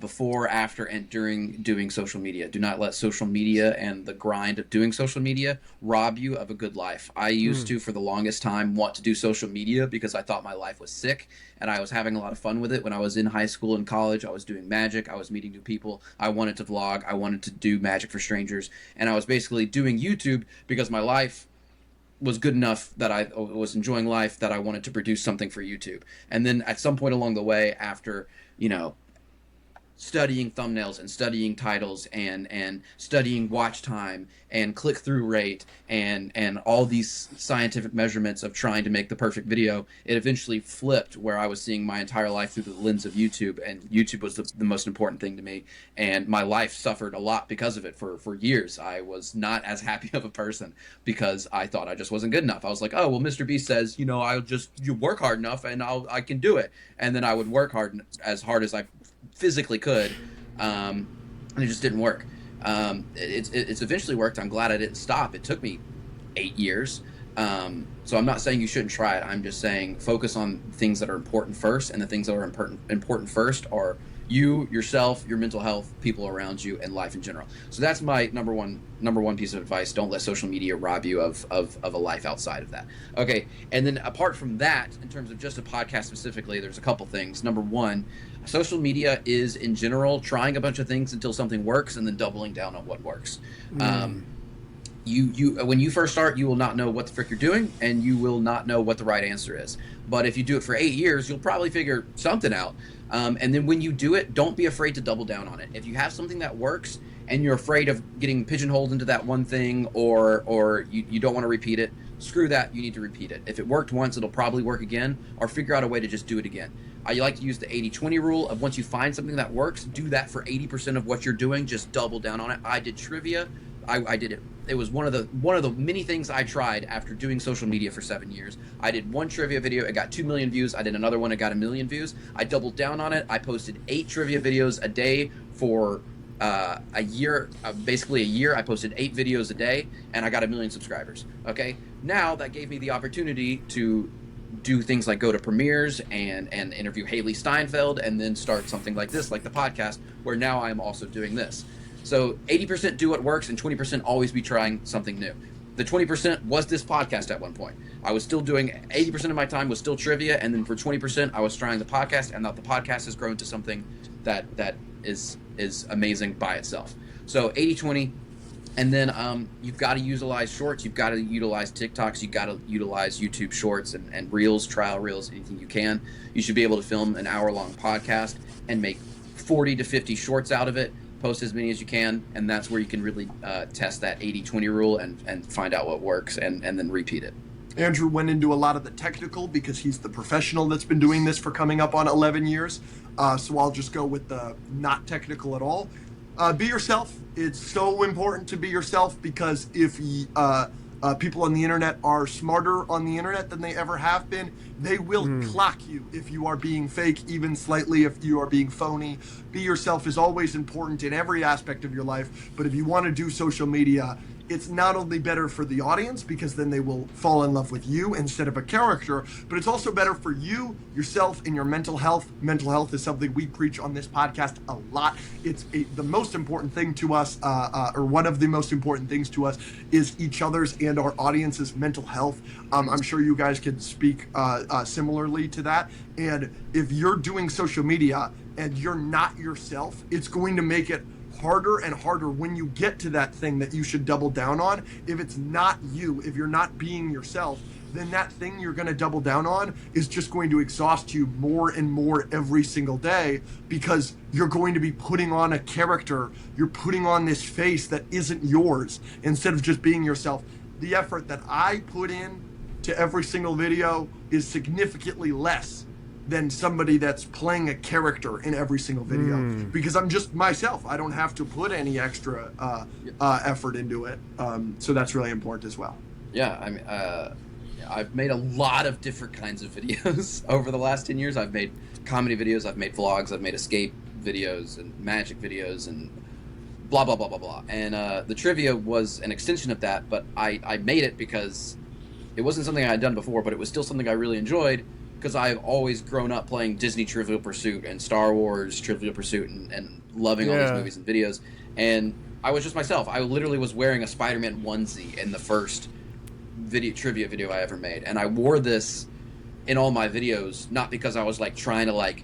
before, after, and during doing social media. Do not let social media and the grind of doing social media rob you of a good life. I used to, for the longest time, want to do social media because I thought my life was sick, and I was having a lot of fun with it. When I was in high school and college, I was doing magic. I was meeting new people. I wanted to vlog. I wanted to do magic for strangers. And I was basically doing YouTube because my life was good enough that I was enjoying life, that I wanted to produce something for YouTube. And then at some point along the way, after, studying thumbnails and studying titles and studying watch time and click-through rate and all these scientific measurements of trying to make the perfect video, it eventually flipped where I was seeing my entire life through the lens of YouTube, and YouTube was the most important thing to me, and my life suffered a lot because of it. For years, I was not as happy of a person because I thought I just wasn't good enough. I was like, oh, well, Mr. B says, you work hard enough and I can do it. And then I would work as I physically could, and it just didn't work. It's eventually worked. I'm glad I didn't stop. It took me 8 years. So I'm not saying you shouldn't try it. I'm just saying focus on things that are important first, and the things that are important first are you, yourself, your mental health, people around you, and life in general. So that's my number one piece of advice. Don't let social media rob you of a life outside of that. Okay, and then apart from that, in terms of just a podcast specifically, there's a couple things. Number one, social media is, in general, trying a bunch of things until something works and then doubling down on what works. You when you first start, you will not know what the frick you're doing, and you will not know what the right answer is. But if you do it for 8 years, you'll probably figure something out. And then when you do it, don't be afraid to double down on it. If you have something that works and you're afraid of getting pigeonholed into that one thing, or you don't want to repeat it, screw that. You need to repeat it. If it worked once, it'll probably work again, or figure out a way to just do it again. I like to use the 80-20 rule of once you find something that works, do that for 80% of what you're doing. Just double down on it. I did trivia. I did it. It was one of the many things I tried after doing social media for 7 years. I did one trivia video. It got 2 million views. I did another one. It got 1 million views. I doubled down on it. I posted 8 trivia videos a day for a year. Basically a year. I posted 8 videos a day, and I got 1 million subscribers. Okay. Now that gave me the opportunity to do things like go to premieres and interview Haley Steinfeld, and then start something like this, like the podcast, where now I'm also doing this. So 80% do what works, and 20% always be trying something new. The 20% was this podcast at one point. I was still doing 80% of my time was still trivia, and then for 20% I was trying the podcast, and now the podcast has grown to something that is amazing by itself. So 80-20. And then you've got to utilize shorts. You've got to utilize TikToks. You've got to utilize YouTube shorts and reels, trial reels, anything you can. You should be able to film an hour-long podcast and make 40 to 50 shorts out of it. Post as many as you can, and that's where you can really test that 80-20 rule and find out what works and then repeat it. Andrew went into a lot of the technical because he's the professional that's been doing this for coming up on 11 years. So I'll just go with the not technical at all. Be yourself. It's so important to be yourself, because if people on the internet are smarter on the internet than they ever have been, they will clock you if you are being fake, even slightly, if you are being phony. Be yourself is always important in every aspect of your life. But if you want to do social media, it's not only better for the audience, because then they will fall in love with you instead of a character, but it's also better for you, yourself, and your mental health. Mental health is something we preach on this podcast a lot. It's the most important thing to us, or one of the most important things to us, is each other's and our audience's mental health. I'm sure you guys can speak similarly to that. And if you're doing social media and you're not yourself, it's going to make it harder and harder when you get to that thing that you should double down on. If it's not you, if you're not being yourself, then that thing you're going to double down on is just going to exhaust you more and more every single day, because you're going to be putting on a character. You're putting on this face that isn't yours instead of just being yourself. The effort that I put in to every single video is significantly less than somebody that's playing a character in every single video, because I'm just myself. I don't have to put any extra effort into it. So that's really important as well. Yeah, I mean, I've made a lot of different kinds of videos over the last 10 years. I've made comedy videos, I've made vlogs, I've made escape videos and magic videos and blah, blah, blah, blah, blah. And the trivia was an extension of that, but I made it because it wasn't something I had done before, but it was still something I really enjoyed, because I've always grown up playing Disney Trivial Pursuit and Star Wars Trivial Pursuit and loving all these movies and videos. And I was just myself. I literally was wearing a Spider-Man onesie in the first trivia video I ever made. And I wore this in all my videos, not because I was like trying to like,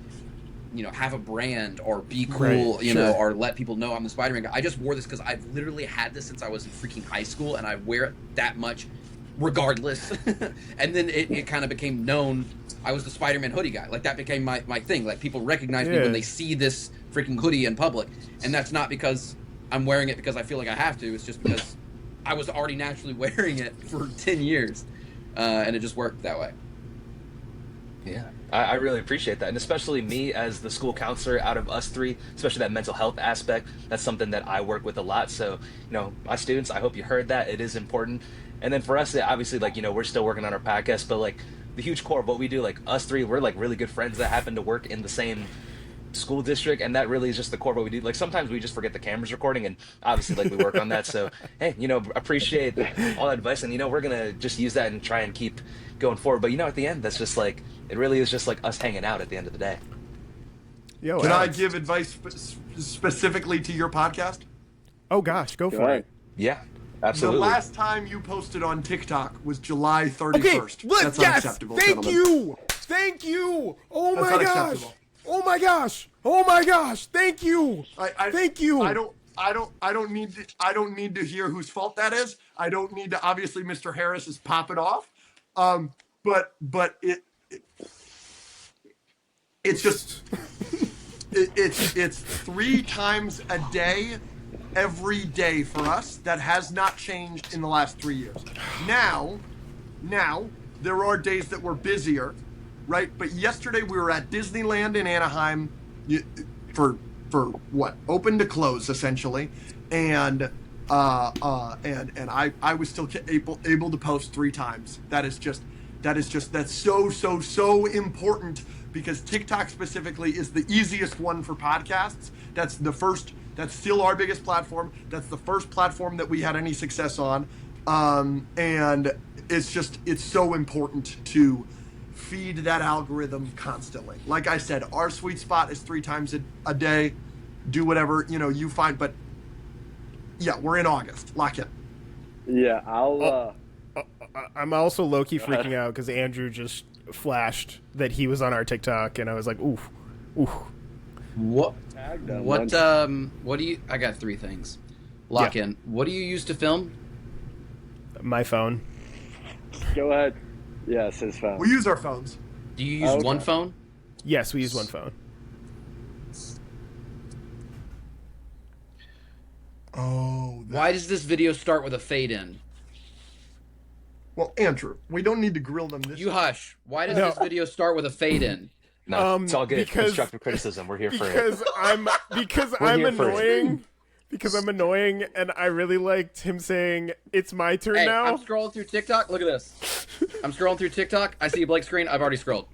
you know, have a brand or be cool, you know, or let people know I'm the Spider-Man guy. I just wore this because I've literally had this since I was in freaking high school, and I wear it that much regardless. And then it kind of became known. I was the Spider-Man hoodie guy. Like, that became my thing. Like, people recognize me when they see this freaking hoodie in public. And that's not because I'm wearing it because I feel like I have to. It's just because I was already naturally wearing it for 10 years. And it just worked that way. Yeah, I really appreciate that. And especially me as the school counselor out of us three, especially that mental health aspect, that's something that I work with a lot. So, you know, my students, I hope you heard that. It is important. And then for us, obviously, like, you know, we're still working on our podcast, but like the huge core of what we do, like us three, we're like really good friends that happen to work in the same school district, and that really is just the core of what we do. Like, sometimes we just forget the camera's recording, and obviously, like, we work on that. So, hey, you know, appreciate all that advice, and, you know, we're gonna just use that and try and keep going forward. But, you know, at the end, that's just like, it really is just like us hanging out at the end of the day. Yo, Can Alex. I give advice specifically to your podcast? Oh gosh, go for it. Yeah, absolutely. The last time you posted on TikTok was July 31st. Okay, look, That's yes, unacceptable, thank gentlemen. you, thank you. Oh That's my gosh, unacceptable. oh my gosh, oh my gosh, thank you, thank you. I don't need to hear whose fault that is. I don't need to. Obviously, Mr. Harris is popping off. But it's just it's 3 times a day, every day for us. That has not changed in the last 3 years. Now there are days that we're busier, right? But yesterday we were at Disneyland in Anaheim for what? Open to close, essentially. And I was still able to post 3 times. That's so important, because TikTok specifically is the easiest one for podcasts. That's still our biggest platform. That's the first platform that we had any success on. And it's so important to feed that algorithm constantly. Like I said, our sweet spot is 3 times a day. Do whatever, you know, you find, but yeah, we're in August. Lock in. Yeah, I'm also low-key freaking out because Andrew just flashed that he was on our TikTok, and I was like, oof. What? Tag them. What do you? I got 3 things. Lock in. What do you use to film? My phone. Go ahead. Yes, his phone. We use our phones. Do you use Okay. one phone? Yes, we use one phone. Oh. Why does this video start with a fade in? Well, Andrew, we don't need to grill them this. You hush. Why does No. this video start with a fade in? No, it's all good. because- Constructive criticism. We're here for it. Because I'm We're here for it. annoying. Because I'm annoying, and I really liked him saying, "It's my turn Hey, now." I'm scrolling through TikTok. Look at this. I'm scrolling through TikTok. I see a blank screen. I've already scrolled.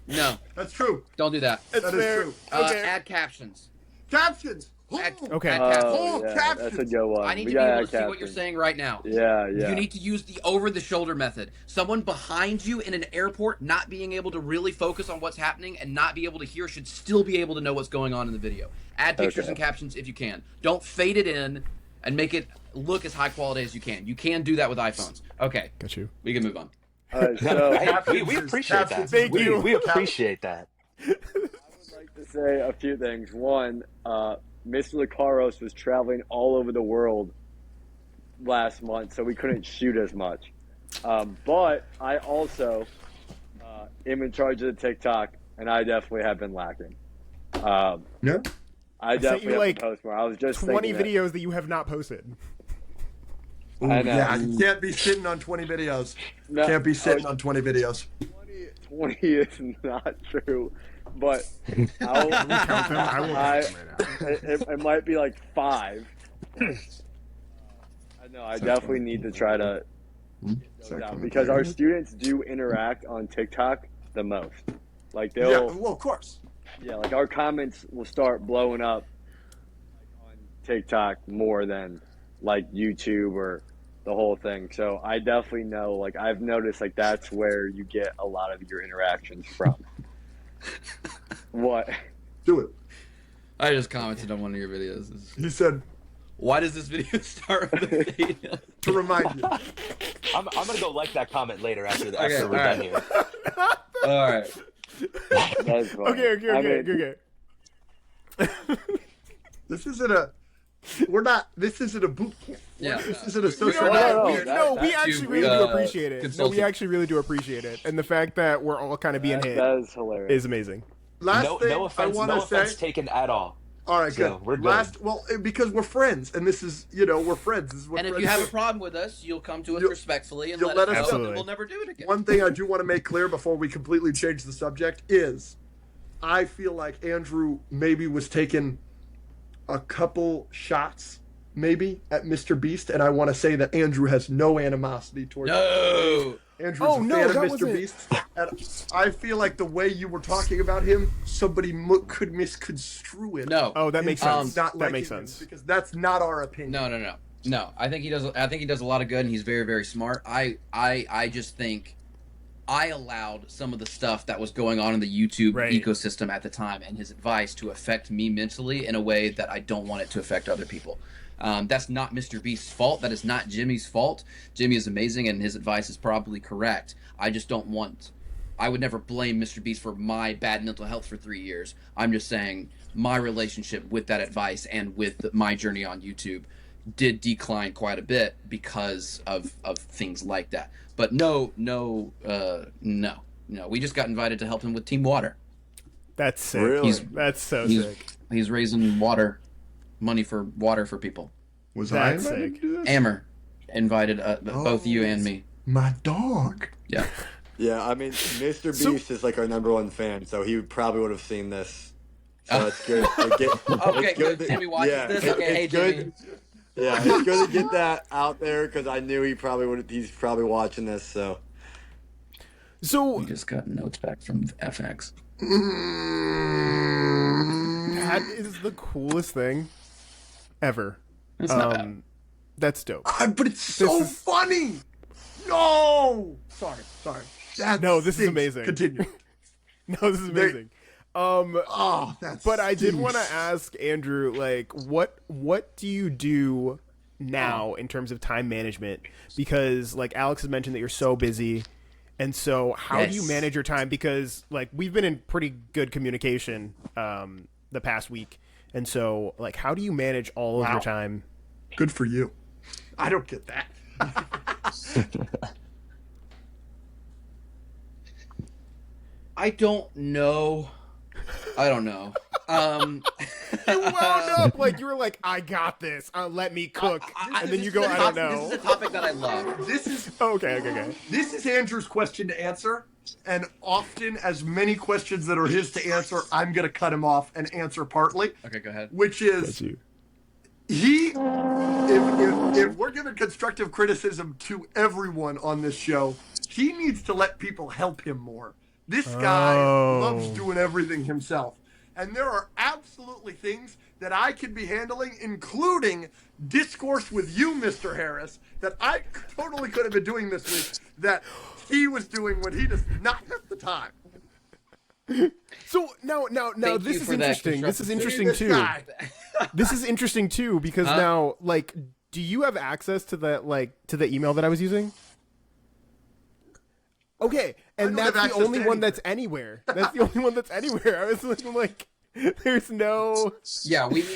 No, That's true. don't do that. It's That is fair. true. Okay. Add captions. Captions. Add, Okay. Add Oh, captions. yeah, captions. that's a good one. I need We to be gotta able add to see what you're captions. saying right now. Yeah. You need to use the over-the-shoulder method. Someone behind you in an airport not being able to really focus on what's happening and not be able to hear should still be able to know what's going on in the video. Add pictures Okay. and captions if you can. Don't fade it in and make it look as high quality as you can. You can do that with iPhones. Okay, Got you. we can move on. All right, so Hey, we appreciate that. Captions. Thank you. We appreciate that. I'd like to say a few things. One, Mr. Lucaros was traveling all over the world last month, so we couldn't shoot as much. But I also am in charge of the TikTok, and I definitely have been lacking. Yeah. I sent definitely you, have like, to post more. I was just 20 thinking videos that you have not posted. I know. Yeah, you can't be sitting on 20 videos. No, Can't be sitting on 20 videos. 20 is not true, but I'll, Count them. I will I- count them right now. it might be like 5. I know. I definitely need to try to get those out because our students do interact on TikTok the most. Like Yeah, they'll, well, of course. like our comments will start blowing up on TikTok more than like YouTube or the whole thing. So I definitely know. Like I've noticed, like that's where you get a lot of your interactions from. What? Do it. I just commented on one of your videos. He said Why does this video start with a fade in? to remind you. I'm gonna go like that comment later after Okay, we're all done right. here. All right. That's funny. Okay. I mean, This isn't a. We're not. This isn't a boot camp. Yeah. This isn't a social. We're not no, here that- No, we that actually too, really do uh, appreciate it. No, we consultant. actually really do appreciate it. And the fact that we're all kind of being hit that is hilarious. is amazing. Last No, thing no offense. I want No to offense say. taken at all. All right, So, good. we're good. Last, well, because we're friends, and this is, we're friends. This is what And if friends you have do. a problem with us, you'll come to us You'll- respectfully and you'll let let us us know, know. and we'll never do it again. One thing I do want to make clear before we completely change the subject is, I feel like Andrew maybe was taking a couple shots, maybe at Mr. Beast, and I want to say that Andrew has no animosity towards. No. Andrew's Oh, a no, fan of that Mr. wasn't- Beast. And I feel like the way you were talking about him, somebody could misconstrue it. No. Oh, that makes into sense. not That liking makes him, sense. because that's not our opinion. No. I think he does. I think he does a lot of good, and he's very, very smart. I just think I allowed some of the stuff that was going on in the YouTube Right. ecosystem at the time, and his advice to affect me mentally in a way that I don't want it to affect other people. That's not Mr. Beast's fault. That is not Jimmy's fault. Jimmy is amazing, and his advice is probably correct. I just don't want. I would never blame Mr. Beast for my bad mental health for 3 years. I'm just saying my relationship with that advice and with my journey on YouTube did decline quite a bit because of things like that. But no. We just got invited to help him with Team Water. That's sick. Really? That's so He's sick. he's raising money for water for people. Was That's I invited sick. to do this? Amber invited both you and me. My dog. Yeah. Yeah, I mean, Mr. So- Beast is like our #1 fan, so he probably would have seen this. So it's good. Okay, it's good. that- Jimmy watches yeah, this. it- Okay, hey it's good. Jimmy. Yeah, it's good to get that out there because I knew he probably would. He's probably watching this, so So We just got notes back from FX. that is the coolest thing ever. It's not bad. That's dope. But it's so is- funny. No. Sorry. That No, this is stinks. amazing. Continue. No, this is amazing. Oh, that's. But I did want to ask Andrew, like, what do you do now in terms of time management? Because, like, Alex has mentioned that you're so busy, and so how do you Yes. manage your time? Because, like, we've been in pretty good communication, the past week. And so, like, how do you manage all of your time? Good for you. I don't get that. I don't know. You wound up like you were like, I got this. Let me cook, and then you go, I don't know. This is a topic that I love. This is Okay. This is Andrew's question to answer, and often as many questions that are his to answer, I'm going to cut him off and answer partly. Okay, go ahead. Which is, if we're giving constructive criticism to everyone on this show, he needs to let people help him more. This guy loves doing everything himself. And there are absolutely things that I could be handling, including discourse with you, Mr. Harris, that I totally could have been doing this week, that he was doing when he does not have the time. So now, Thank this you is for that interesting. This is interesting This too. guy. This is interesting too because now, like, do you have access to the email that I was using? Okay, and don't have that's the access only to one that's anywhere. That's the only one that's anywhere. I was like, there's no. Yeah, we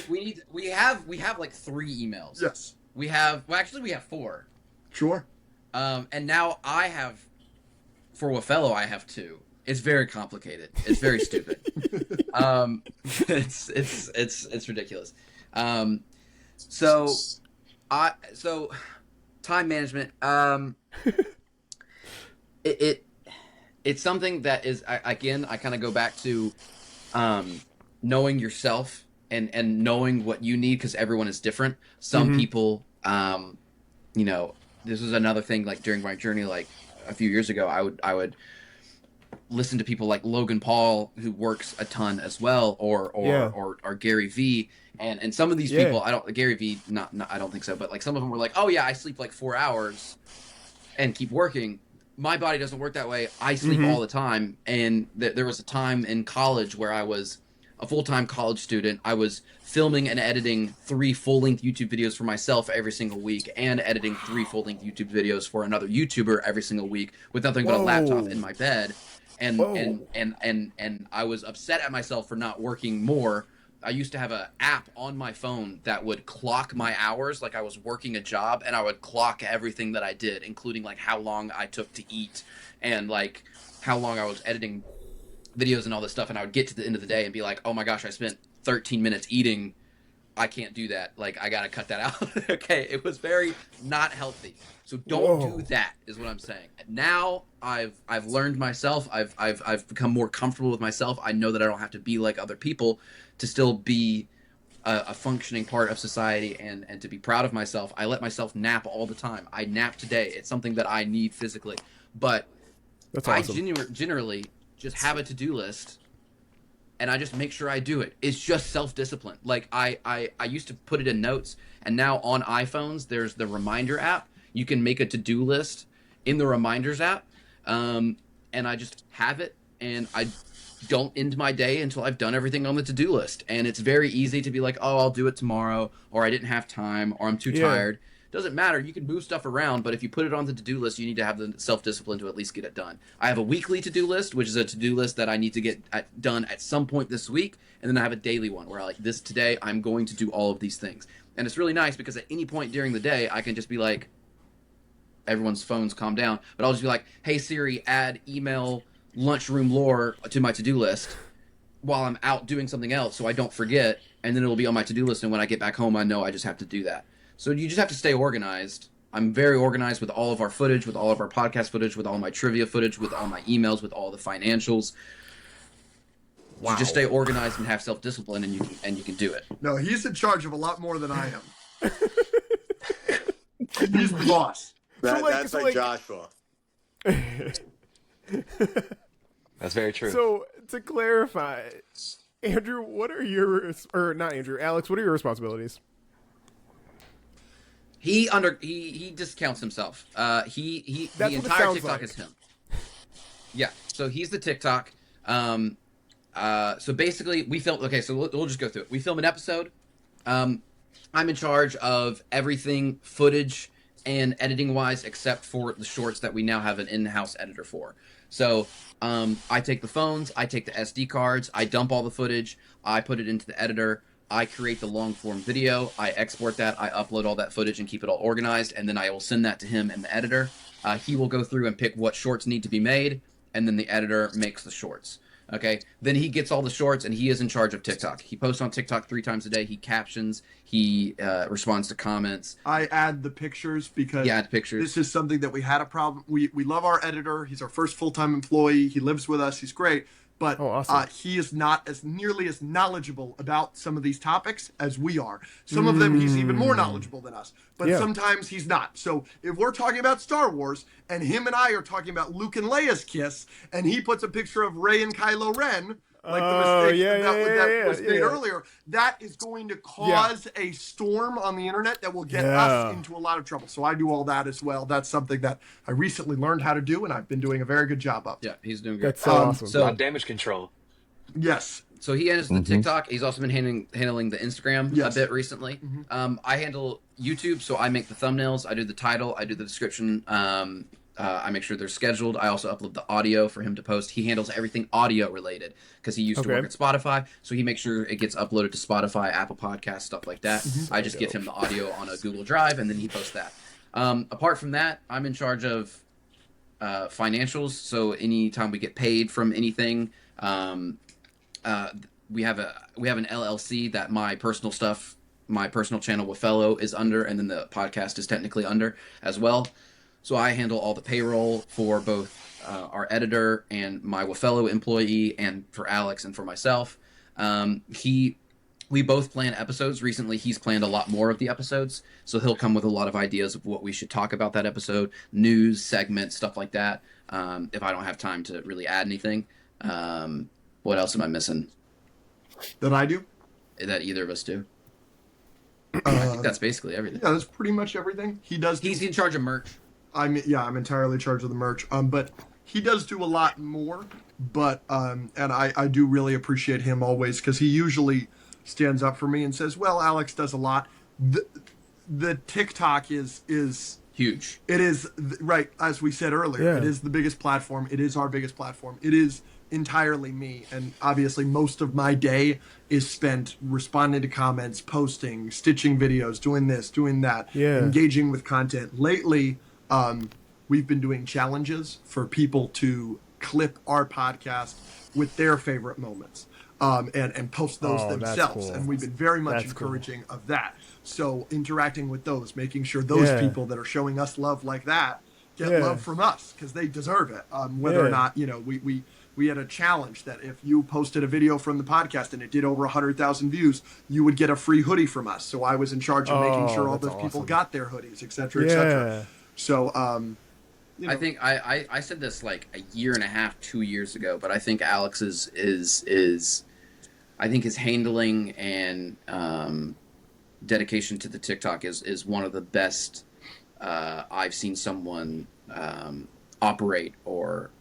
have like 3 emails. Yes. We have 4. Sure. And now I have, for Wafello, I have 2. It's very complicated. It's very stupid. It's ridiculous. So time management. It's something that is, again, I kind of go back to knowing yourself and knowing what you need, because everyone is different. Some people, this was another thing, like during my journey, like a few years ago, I would listen to people like Logan Paul, who works a ton as well, or Gary V. And some of these people, Gary V, not I don't think so, but like some of them were like, oh yeah, I sleep like 4 hours and keep working. My body doesn't work that way. I sleep all the time. And there was a time in college where I was a full-time college student. I was filming and editing 3 full-length YouTube videos for myself every single week, and editing 3 full-length YouTube videos for another YouTuber every single week, with nothing but a laptop in my bed. And I was upset at myself for not working more. I used to have an app on my phone that would clock my hours like I was working a job, and I would clock everything that I did, including like how long I took to eat and like how long I was editing videos and all this stuff. And I would get to the end of the day and be like, oh my gosh, I spent 13 minutes eating. I can't do that. Like, I gotta cut that out. Okay, it was very not healthy. So don't do that, is what I'm saying. Now I've learned myself. I've become more comfortable with myself. I know that I don't have to be like other people to still be a functioning part of society and to be proud of myself. I let myself nap all the time. I nap today. It's something that I need physically. But That's awesome. I generally just have a to-do list, and I just make sure I do it. It's just self-discipline. Like, I used to put it in notes, and now on iPhones, there's the reminder app. You can make a to-do list in the reminders app, and I just have it, and I don't end my day until I've done everything on the to-do list. And it's very easy to be like, oh, I'll do it tomorrow, or I didn't have time, or I'm too tired. Doesn't matter. You can move stuff around, but if you put it on the to-do list, you need to have the self-discipline to at least get it done. I have a weekly to-do list, which is a to-do list that I need to get done at some point this week, and then I have a daily one where today I'm going to do all of these things. And it's really nice because at any point during the day, I can just be like, everyone's phones calm down, but I'll just be like, hey Siri, add email Lunchroom lore to my to-do list while I'm out doing something else so I don't forget, and then it'll be on my to-do list, and when I get back home, I know I just have to do that. So you just have to stay organized. I'm very organized with all of our footage, with all of our podcast footage, with all my trivia footage, with all my emails, with all the financials. Wow. You just stay organized and have self-discipline, and you can do it. No, he's in charge of a lot more than I am. He's the boss. That's like Joshua. That's very true. So to clarify, Andrew, what are your not Andrew, Alex, what are your responsibilities? He discounts himself. The entire TikTok is him. Yeah. So he's the TikTok. So basically we film. Okay. So we'll just go through it. We film an episode. I'm in charge of everything footage and editing wise, except for the shorts that we now have an in-house editor for. So I take the phones, I take the SD cards, I dump all the footage, I put it into the editor, I create the long form video, I export that, I upload all that footage and keep it all organized, and then I will send that to him in the editor. He will go through and pick what shorts need to be made, and then the editor makes the shorts. Okay, then he gets all the shorts, and he is in charge of TikTok. He posts on TikTok 3 times a day. He captions. He responds to comments. I add the pictures because Yeah, add pictures. this is something that we had a problem. We love our editor. He's our first full-time employee. He lives with us. He's great. But awesome. he is not as nearly as knowledgeable about some of these topics as we are. Some of them he's even more knowledgeable than us. But sometimes he's not. So if we're talking about Star Wars and him and I are talking about Luke and Leia's kiss and he puts a picture of Rey and Kylo Ren, like the mistake that was made earlier, that is going to cause a storm on the internet that will get us into a lot of trouble. So I do all that as well. That's something that I recently learned how to do, and I've been doing a very good job of. Yeah, he's doing good. That's so awesome. So damage control. Yes. So he handles the TikTok. He's also been handling the Instagram a bit recently. I handle YouTube, so I make the thumbnails. I do the title. I do the description. I make sure they're scheduled. I also upload the audio for him to post. He handles everything audio related because he used to work at Spotify, so he makes sure it gets uploaded to Spotify, Apple Podcasts, stuff like that. I just give him the audio on a Google Drive, and then he posts that. Apart from that, I'm in charge of financials. So anytime we get paid from anything, we have an LLC that my personal stuff, my personal channel with Fellow is under, and then the podcast is technically under as well. So I handle all the payroll for both our editor and my Wafello employee, and for Alex and for myself. We both plan episodes. Recently, he's planned a lot more of the episodes, so he'll come with a lot of ideas of what we should talk about that episode, news, segments, stuff like that, if I don't have time to really add anything. What else am I missing? That I do? That either of us do? I think that's basically everything. Yeah, that's pretty much everything. He's in charge of merch. I'm entirely in charge of the merch. But he does do a lot more. But and I do really appreciate him always, because he usually stands up for me and says, "Well, Alex does a lot." The TikTok is huge. It is right, as we said earlier. Yeah. It is the biggest platform. It is our biggest platform. It is entirely me, and obviously most of my day is spent responding to comments, posting, stitching videos, doing this, doing that, engaging with content. Lately, we've been doing challenges for people to clip our podcast with their favorite moments, and post those themselves. Cool. And we've been very much encouraging of that. So interacting with those, making sure those people that are showing us love like that get love from us, because they deserve it. Whether or not, we had a challenge that if you posted a video from the podcast and it did over 100,000 views, you would get a free hoodie from us. So I was in charge of making sure all those people got their hoodies, et cetera, et cetera. So, I think I said this like a year and a half, 2 years ago, but I think Alex is I think his handling and dedication to the TikTok is one of the best I've seen someone operate or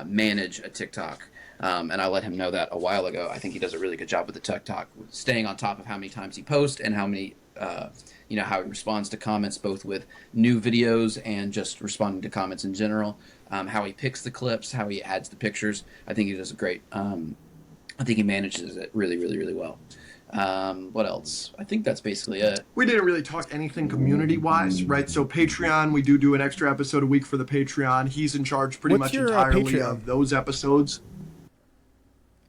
manage a TikTok. And I let him know that a while ago. I think he does a really good job with the TikTok, staying on top of how many times he posts and how many, how he responds to comments, both with new videos and just responding to comments in general. How he picks the clips, how he adds the pictures. I think he does a great. I think he manages it really, really, really well. What else? I think that's basically it. We didn't really talk anything community-wise, right? So Patreon, we do an extra episode a week for the Patreon. He's in charge pretty much entirely of those episodes.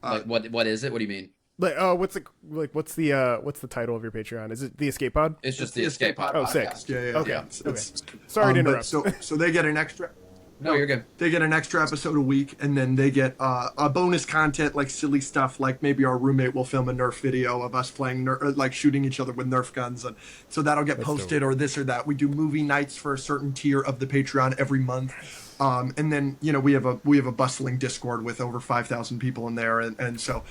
Like what is it? What do you mean? Like what's the title of your Patreon? Is it the Escape Pod? It's just the Escape Pod. Oh, sick. podcast. Yeah. Okay. Okay. Sorry to interrupt. So they get an extra. No, you're good. They get an extra episode a week, and then they get a bonus content, like silly stuff, like maybe our roommate will film a Nerf video of us playing like shooting each other with Nerf guns, and so that'll get posted, or this or that. We do movie nights for a certain tier of the Patreon every month, and then we have a bustling Discord with over 5,000 people in there, and so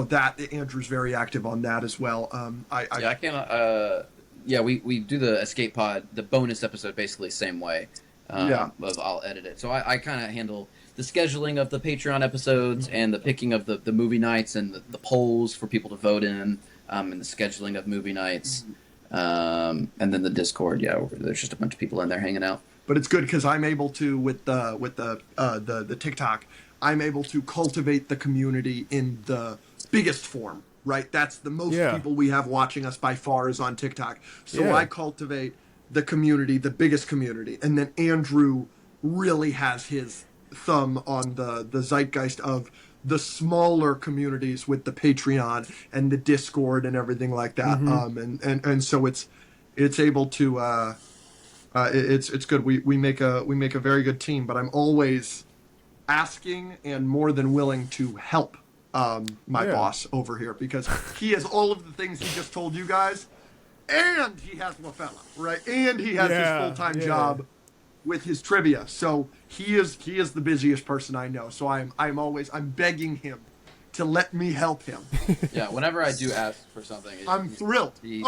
that Andrew's very active on that as well. I can't. We do the Escape Pod, the bonus episode, basically same way. I'll edit it. So I kind of handle the scheduling of the Patreon episodes and the picking of the movie nights and the polls for people to vote in, and the scheduling of movie nights, and then the Discord. Yeah, there's just a bunch of people in there hanging out. but it's good because I'm able to with the TikTok, I'm able to cultivate the community in the biggest form, right? That's the most people we have watching us by far is on TikTok. So I cultivate the community, the biggest community, and then Andrew really has his thumb on the zeitgeist of the smaller communities with the Patreon and the Discord and everything like that. And so it's able to it's good. We make a very good team, but I'm always asking and more than willing to help my boss over here because he has all of the things he just told you guys, and he has LaFella, right? And he has his full-time job with his trivia. So he is the busiest person I know. So I'm begging him to let me help him. Yeah, whenever I do ask for something, I'm thrilled. He's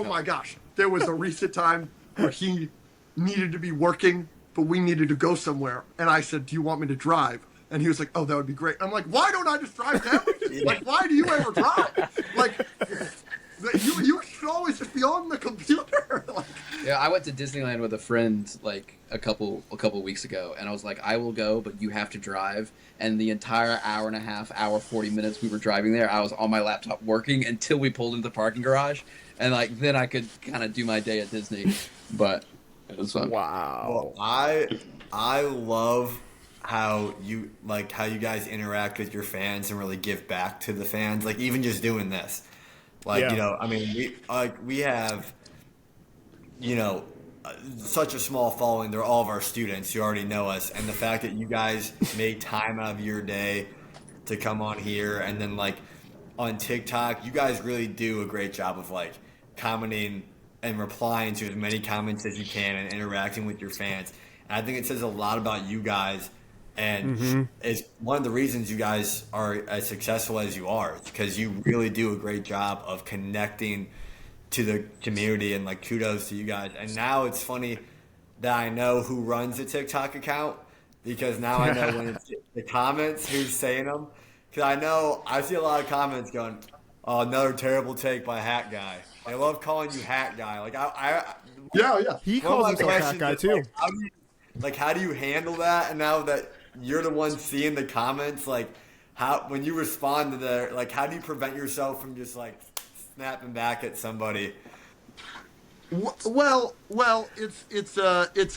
My gosh. There was a recent time where he needed to be working, but we needed to go somewhere. And I said, "Do you want me to drive?" And he was like, "Oh, that would be great." I'm like, "Why don't I just drive down?" Like, why do you ever drive? Like, you should always just be on the computer. Like, yeah, I went to Disneyland with a friend like a couple weeks ago, and I was like, "I will go, but you have to drive." And the entire hour and a half, 40 minutes we were driving there, I was on my laptop working until we pulled into the parking garage, and like then I could kind of do my day at Disney. But it was fun. Wow. Well, I love how you guys interact with your fans and really give back to the fans. Like even just doing this, like I mean, we have, such a small following. They're all of our students. You already know us, and the fact that you guys make time out of your day to come on here, and then like on TikTok, you guys really do a great job of like commenting and replying to as many comments as you can and interacting with your fans. And I think it says a lot about you guys, and it's one of the reasons you guys are as successful as you are, because you really do a great job of connecting to the community, and like kudos to you guys. And now it's funny that I know who runs the TikTok account, because now I know when it's the comments who's saying them. Because I see a lot of comments going, "Oh, another terrible take by Hat Guy." I love calling you Hat Guy. Like He calls himself Hat Guy too. How do you handle that? And now that you're the one seeing the comments, like when you respond to how do you prevent yourself from just like snapping back at somebody? Well, it's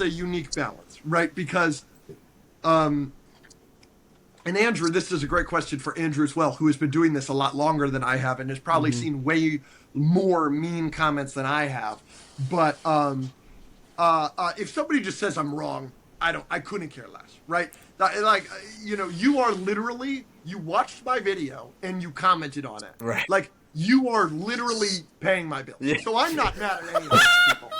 a unique balance, right? Because, and Andrew, this is a great question for Andrew as well, who has been doing this a lot longer than I have and has probably seen way more mean comments than I have. But if somebody just says I'm wrong, I couldn't care less, right? You are literally, you watched my video and you commented on it, right? Like, you are literally paying my bills. Yeah. So I'm not mad at any of those people.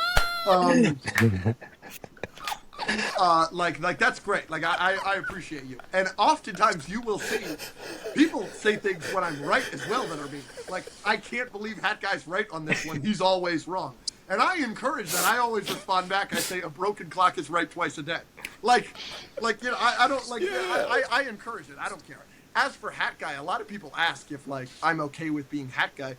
That's great. Like I appreciate you. And oftentimes you will see people say things when I'm right as well that are mean. Like, I can't believe Hat Guy's right on this one. He's always wrong. And I encourage that. I always respond back. I say a broken clock is right twice a day. I don't like. I encourage it. I don't care. As for Hat Guy, a lot of people ask if like I'm okay with being Hat Guy.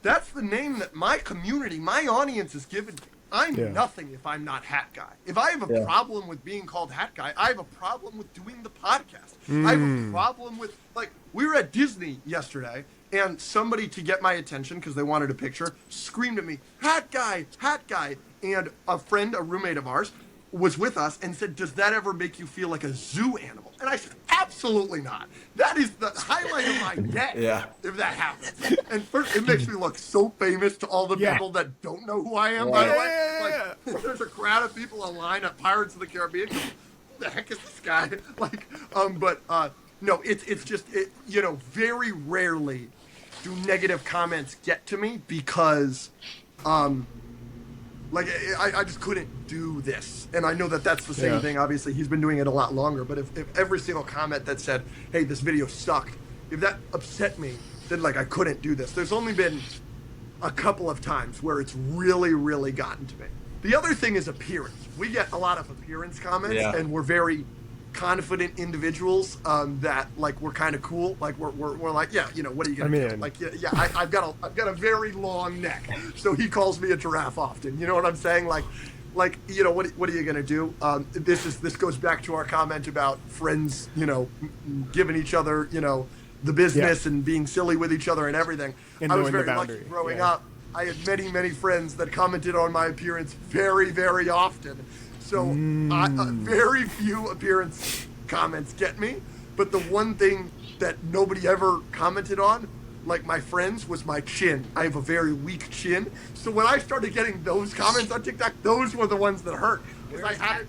That's the name that my community, my audience has given me. I'm nothing if I'm not Hat Guy. If I have a problem with being called Hat Guy, I have a problem with doing the podcast. I have a problem with, like, we were at Disney yesterday, and somebody, to get my attention because they wanted a picture, screamed at me, Hat Guy, Hat Guy. And a friend, a roommate of ours, was with us and said, "Does that ever make you feel like a zoo animal?" And I said, "Absolutely not. That is the highlight of my day if that happens." And first, it makes me look so famous to all the people that don't know who I am, by the way. There's a crowd of people online at Pirates of the Caribbean. Who the heck is this guy? No, it's just, very rarely do negative comments get to me because, I just couldn't do this. And I know that that's the same thing. Obviously, he's been doing it a lot longer. But if every single comment that said, "Hey, this video sucked," if that upset me, then, I couldn't do this. There's only been a couple of times where it's really, really gotten to me. The other thing is appearance. We get a lot of appearance comments, and we're very confident individuals that we're kind of cool. Like we're like, what are you gonna do? Like I've got a very long neck, so he calls me a giraffe often. You know what I'm saying? Like like, you know, what are you gonna do? This goes back to our comment about friends, you know, giving each other, you know, the business and being silly with each other and everything. And I was knowing the very lucky boundary, growing yeah. up. I had many friends that commented on my appearance very often. So very few appearance comments get me. But the one thing that nobody ever commented on, like my friends, was my chin. I have a very weak chin. So when I started getting those comments on TikTok, those were the ones that hurt. Because I had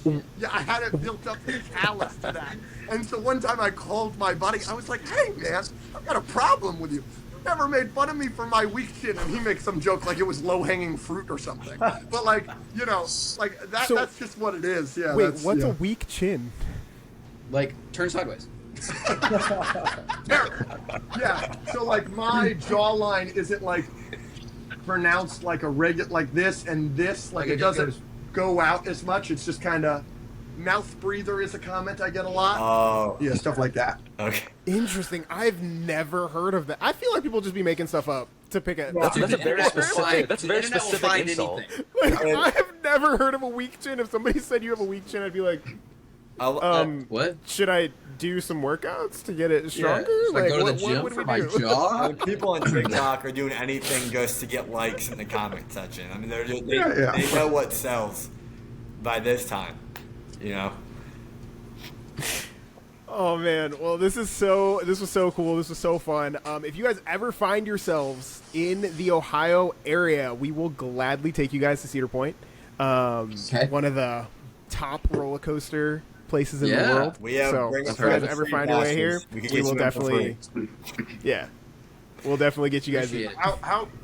it, I had it built up this callus to that. And so one time I called my buddy. I was like, hey, man, I've got a problem with you. You never made fun of me for my weak chin. And he makes some joke like it was low-hanging fruit or something. But, like, you know, like that, So- that's just what it is. Yeah. Wait, that's, what's yeah. a weak chin? Like, turn sideways. Yeah. So like my jawline isn't like pronounced like a regular like this and this like Like it it just doesn't goes- go out as much. It's just kind of mouth breather is a comment I get a lot. Oh, Yeah, stuff like that. okay. Interesting. I've never heard of that. I feel like people just be making stuff up to pick a. That's a very Internet will specific. find- That's a the very internet will specific find insult. anything. Like, I have never heard of a weak chin. If somebody said you have a weak chin, I'd be like, What? should I do some workouts to get it stronger? Should I go to what, the gym what for would my we do? jaw? When people on TikTok are doing anything just to get likes in the comment section. I mean, they're just, they know what sells by this time, you know. Oh man, well this was so cool. This was so fun. If you guys ever find yourselves in the Ohio area, we will gladly take you guys to Cedar Point. One of the top roller coaster places in the Yeah. world. We have so bring if us you guys free ever find your way passes. here, We could we get will you in for definitely, yeah, we'll definitely get you guys in. Appreciate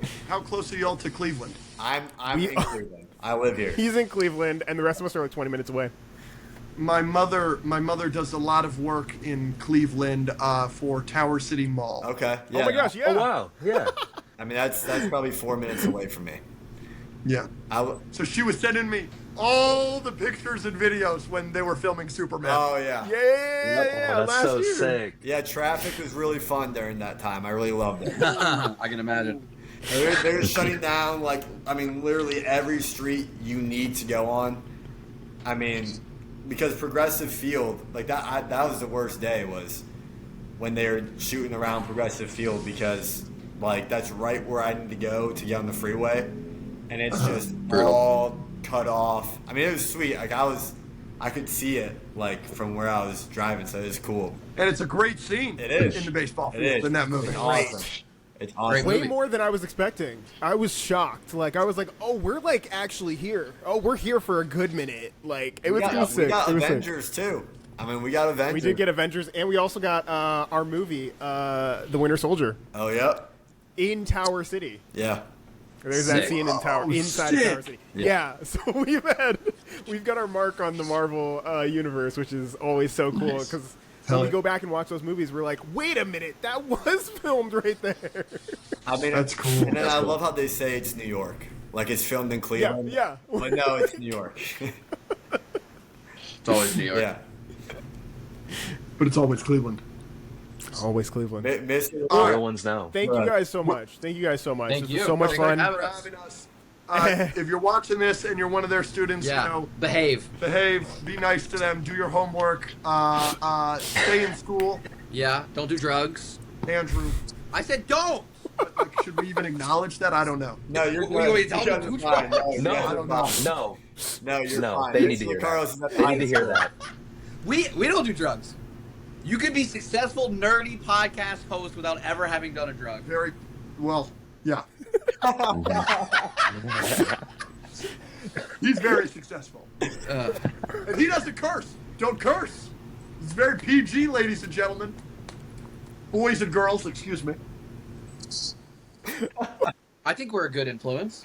it. How close are y'all to Cleveland? I'm We- in Cleveland. I live here. He's in Cleveland, and the rest of us are like 20 minutes away. My mother does a lot of work in Cleveland for Tower City Mall. Okay. Yeah. Oh my gosh, yeah. Oh wow, yeah. I mean, that's probably 4 minutes away from me. Yeah. I, So she was sending me all the pictures and videos when they were filming Superman. oh yeah. Yeah, Oh, that's last so year. sick. Yeah, traffic was really fun during that time. I really loved it. I can imagine. They were shutting down, like, I mean, literally every street you need to go on. I mean, because Progressive Field, like, that was the worst day, was when they were shooting around Progressive Field, because, like, that's right where I need to go to get on the freeway. And it's just all cut off. I mean, it was sweet. Like, I could see it, like, from where I was driving, so it was cool. And it's a great scene It is. in the baseball It field is. in that movie. It's awesome. It's awesome. Great Way movie. more than I was expecting. I was shocked. Like, I was like, oh, we're, like, actually here. Oh, we're here for a good minute. Like, it was We got sick. It was sick. Avengers, too. I mean, we got Avengers. We did get Avengers, and we also got our movie, The Winter Soldier, Oh, yep. in Tower City. Yeah. There's that Sick. scene in inside of Tower City. Yeah. So we've got our mark on the Marvel universe, which is always so cool because when we go back and watch those movies, we're like, wait a minute, that was filmed right there. I mean, That's cool. And then I love how they say it's New York. Like, it's filmed in Cleveland. yeah. But no, it's New York. It's always New York. Yeah. But it's always Cleveland. Always Cleveland. Miss The real ones now. Thank you guys so much. Thank you guys so much. Thank This you. was so much Thanks for fun. having For us. having us. If you're watching this and you're one of their students, Yeah. you know, Behave. behave, be nice to them, do your homework, stay in school. Yeah. Don't do drugs. Andrew, I said don't. like, should we even acknowledge that? I don't know. No, you're We good. always tell You them guys to are do fine. drugs. No, you guys are fine. no, No, you're no. fine. They need Miss to hear Carlos that. is They need to hear that. We don't do drugs. You could be successful, nerdy podcast host without ever having done a drug. Very well, yeah. He's very successful. And he doesn't curse. Don't curse. He's very PG, ladies and gentlemen. Boys and girls, excuse me. I think we're a good influence.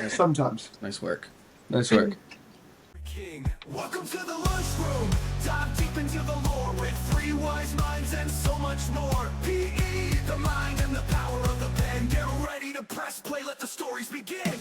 Sometimes. Nice work. Nice work. King. Welcome to the Lunchroom. Dive deep into the lore with 3 wise minds and so much more. PE, the mind and the power of the pen. Get ready to press play, let the stories begin.